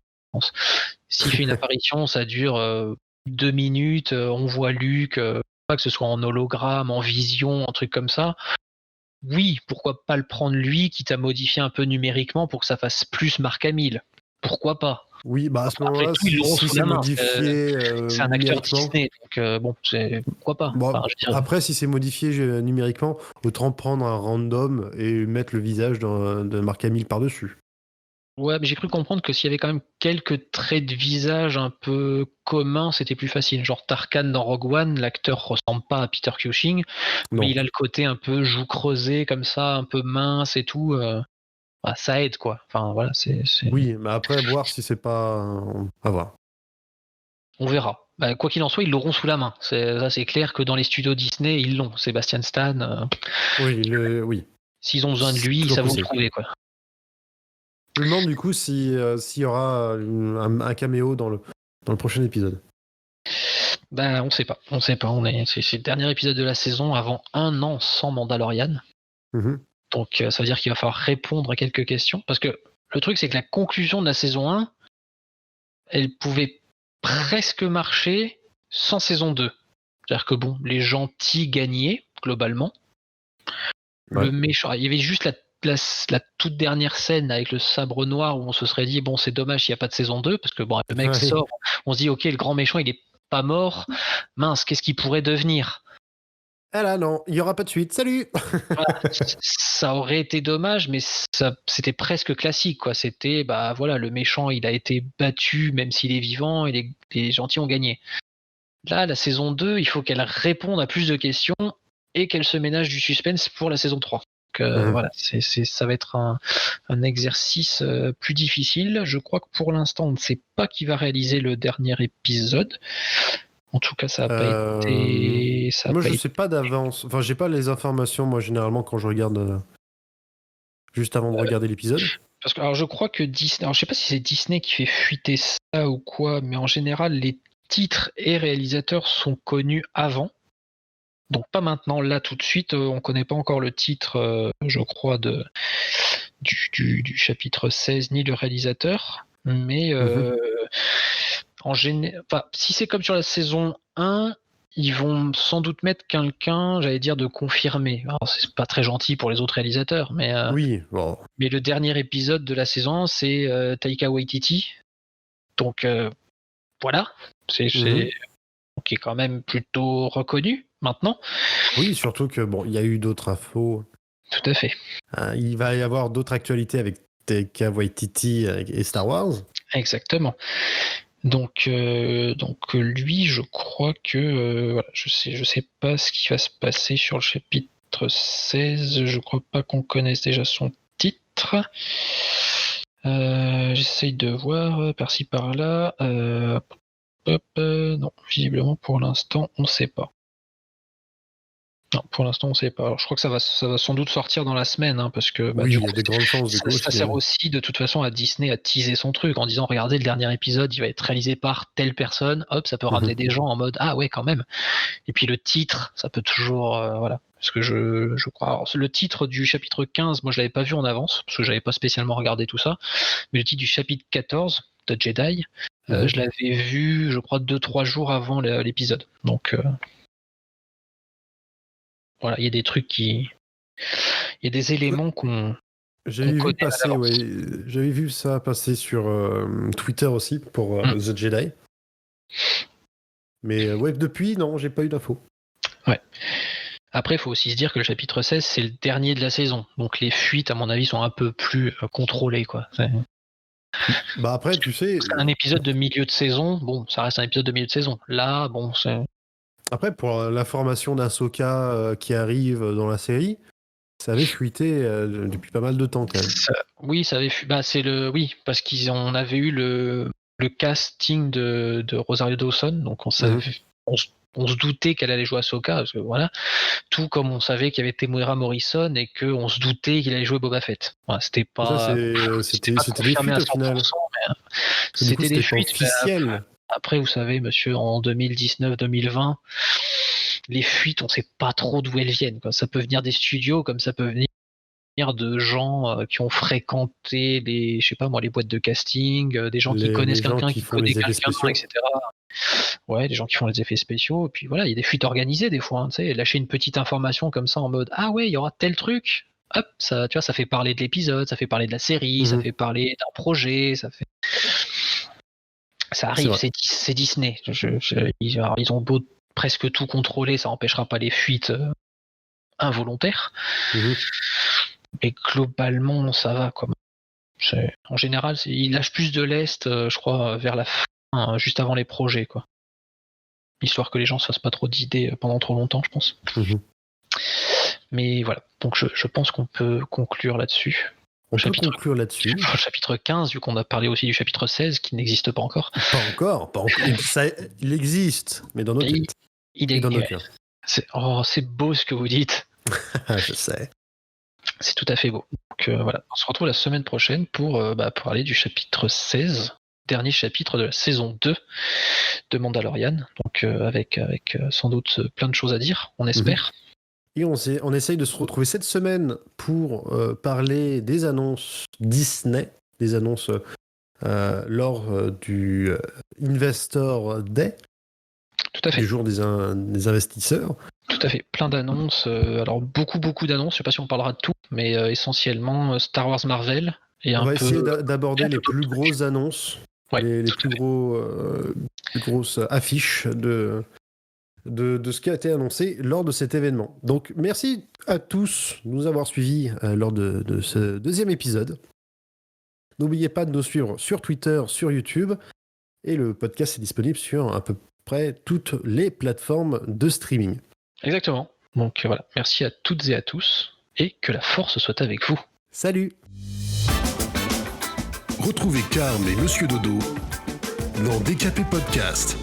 S'il fait une apparition, ça dure 2 minutes, on voit Luke, pas que ce soit en hologramme, en vision, un truc comme ça. Oui, pourquoi pas le prendre lui, quitte à modifier un peu numériquement pour que ça fasse plus Mark Hamill. Pourquoi pas? Oui, bah à ce moment-là, Après tout, ils l'auront si sous c'est la main. modifié C'est un acteur numériquement. Disney, donc bon, pourquoi pas? Bon, Enfin, je veux dire, après, si c'est modifié numériquement, autant prendre un random et mettre le visage de Mark Hamill par-dessus. ouais, mais j'ai cru comprendre que s'il y avait quand même quelques traits de visage un peu communs, c'était plus facile. Genre Tarkan dans Rogue One, l'acteur ressemble pas à Peter Cushing, Non. mais il a le côté un peu joue creusé comme ça, un peu mince et tout. Bah, ça aide quoi. Enfin voilà, c'est. Oui, mais après, voir si c'est pas. À voir. On verra. Bah, quoi qu'il en soit, ils l'auront sous la main. Ça, c'est clair que dans les studios Disney, ils l'ont. Sébastien Stan, Oui. s'ils ont besoin de lui, Toujours ça va le possible. trouver quoi. Je me demande du coup s'il y aura un caméo dans le prochain épisode. Ben, on sait pas. C'est le dernier épisode de la saison avant 1 an sans Mandalorian. Mhm. Donc ça veut dire qu'il va falloir répondre à quelques questions. Parce que le truc, c'est que la conclusion de la saison 1, elle pouvait presque marcher sans saison 2. C'est-à-dire que bon, les gentils gagnaient, globalement. Ouais. Le méchant, il y avait juste la toute dernière scène avec le sabre noir où on se serait dit, bon, c'est dommage s'il n'y a pas de saison 2, parce que bon, le mec Ouais. sort, on se dit, ok, le grand méchant, il est pas mort. Mince, qu'est-ce qu'il pourrait devenir? Ah là, non, il n'y aura pas de suite. Salut. Voilà, ça aurait été dommage, mais c'était presque classique, quoi. C'était, bah voilà, le méchant, il a été battu, même s'il est vivant, et les gentils ont gagné. Là, la saison 2, il faut qu'elle réponde à plus de questions et qu'elle se ménage du suspense pour la saison 3. Donc, voilà, ça va être un exercice plus difficile. Je crois que pour l'instant, on ne sait pas qui va réaliser le dernier épisode. En tout cas, ça n'a pas été. Moi, je sais pas d'avance. Enfin, j'ai pas les informations, moi, généralement, quand je regarde. Juste avant de regarder l'épisode. Parce que, alors, je crois que Disney. Alors, je sais pas si c'est Disney qui fait fuiter ça ou quoi, mais en général, les titres et réalisateurs sont connus avant. Donc, pas maintenant, là, tout de suite. On connaît pas encore le titre, je crois, du chapitre 16, ni le réalisateur. Mais si c'est comme sur la saison 1, ils vont sans doute mettre quelqu'un, j'allais dire, de confirmé. Alors, c'est pas très gentil pour les autres réalisateurs, mais Oui, bon. mais le dernier épisode de la saison 1, c'est Taika Waititi. Donc voilà, c'est qui est quand même plutôt reconnu maintenant. Oui, surtout que bon, il y a eu d'autres infos. Tout à fait. Il va y avoir d'autres actualités avec Taika Waititi et Star Wars. Exactement. Donc lui, je crois que voilà, je sais pas ce qui va se passer sur le chapitre 16. Je crois pas qu'on connaisse déjà son titre. J'essaye de voir par-ci par-là. Non, visiblement pour l'instant, on sait pas. Non, pour l'instant, on sait pas. Alors, je crois que ça va sans doute sortir dans la semaine, hein, parce que Oui, du il y coup, a des grandes chances du coup. ça sert aussi de toute façon à Disney à teaser son truc en disant regardez le dernier épisode, il va être réalisé par telle personne. Hop, ça peut ramener des gens en mode ah ouais quand même. Et puis le titre, ça peut toujours voilà. Parce que je crois. Alors, le titre du chapitre 15, moi je l'avais pas vu en avance parce que j'avais pas spécialement regardé tout ça. Mais le titre du chapitre 14 de Jedi, je l'avais vu, je crois 2-3 jours avant l'épisode. Donc voilà, il y a des trucs qui, il y a des éléments qu'on J'avais vu connaît à passer, l'avance. j'avais vu ça passer sur Twitter aussi pour The Jedi. Mais ouais, depuis, non, j'ai pas eu d'infos. Ouais. Après, il faut aussi se dire que le chapitre 16, c'est le dernier de la saison. Donc les fuites, à mon avis, sont un peu plus contrôlées, quoi. Bah après, tu sais, C'est un épisode de milieu de saison, bon, ça reste un épisode de milieu de saison. Là, bon, c'est... après pour l'information d'Ahsoka qui arrive dans la série, ça avait fuité depuis pas mal de temps quand même. Oui, ça avait bah, c'est le... Oui, parce qu'on avait eu le casting de Rosario Dawson, donc on savait... On se doutait qu'elle allait jouer Ahsoka, parce que voilà, tout comme on savait qu'il y avait Temuera Morrison et qu'on se doutait qu'il allait jouer Boba Fett. Voilà, c'était Ça, pas c'était des confirmé fuites à au final. 100%, mais Parce que du coup, c'était des c'était pas fuites. Mais officiel. après, vous savez, monsieur, en 2019-2020, les fuites, on sait pas trop d'où elles viennent, quoi. Ça peut venir des studios, comme ça peut venir de gens qui ont fréquenté les, je sais pas moi, les boîtes de casting, des gens qui connaissent Les gens quelqu'un, qui qui font connaît les effets quelqu'un, spéciaux. etc. Ouais, des gens qui font les effets spéciaux, et puis voilà, il y a des fuites organisées des fois, hein, tu sais, lâcher une petite information comme ça en mode ah ouais, il y aura tel truc, hop, ça, tu vois, ça fait parler de l'épisode, ça fait parler de la série, ça fait parler d'un projet, ça arrive, c'est Disney. Ils ont beau presque tout contrôler, ça n'empêchera pas les fuites involontaires, mais globalement, ça va quoi. En général, ils lâchent plus de lest, je crois, vers la fin, juste avant les projets, quoi. Histoire que les gens se fassent pas trop d'idées pendant trop longtemps, je pense. Mais voilà, donc je pense qu'on peut conclure là-dessus. On peut conclure là-dessus. Le chapitre 15, vu qu'on a parlé aussi du chapitre 16, qui n'existe pas encore. Pas encore. Il existe, mais dans nos têtes. Et dans nos cœurs. C'est beau ce que vous dites. Je sais. C'est tout à fait beau. Donc voilà, on se retrouve la semaine prochaine pour parler du chapitre 16, dernier chapitre de la saison 2 de Mandalorian. Donc avec sans doute plein de choses à dire, on espère. Et on essaye de se retrouver cette semaine pour parler des annonces Disney, des annonces lors du Investor Day, tout à fait. du jour des investisseurs. Tout à fait, plein d'annonces. Alors beaucoup d'annonces, je sais pas si on parlera de tout, mais essentiellement Star Wars Marvel. Et on va essayer d'aborder les plus grosses annonces, les plus grosses affiches de ce qui a été annoncé lors de cet événement. Donc merci à tous de nous avoir suivis lors de ce deuxième épisode. N'oubliez pas de nous suivre sur Twitter, sur YouTube, et le podcast est disponible sur à peu près toutes les plateformes de streaming. Exactement. Donc voilà, merci à toutes et à tous, et que la force soit avec vous. Salut! Retrouvez Carl et Monsieur Dodo dans DKP Podcast.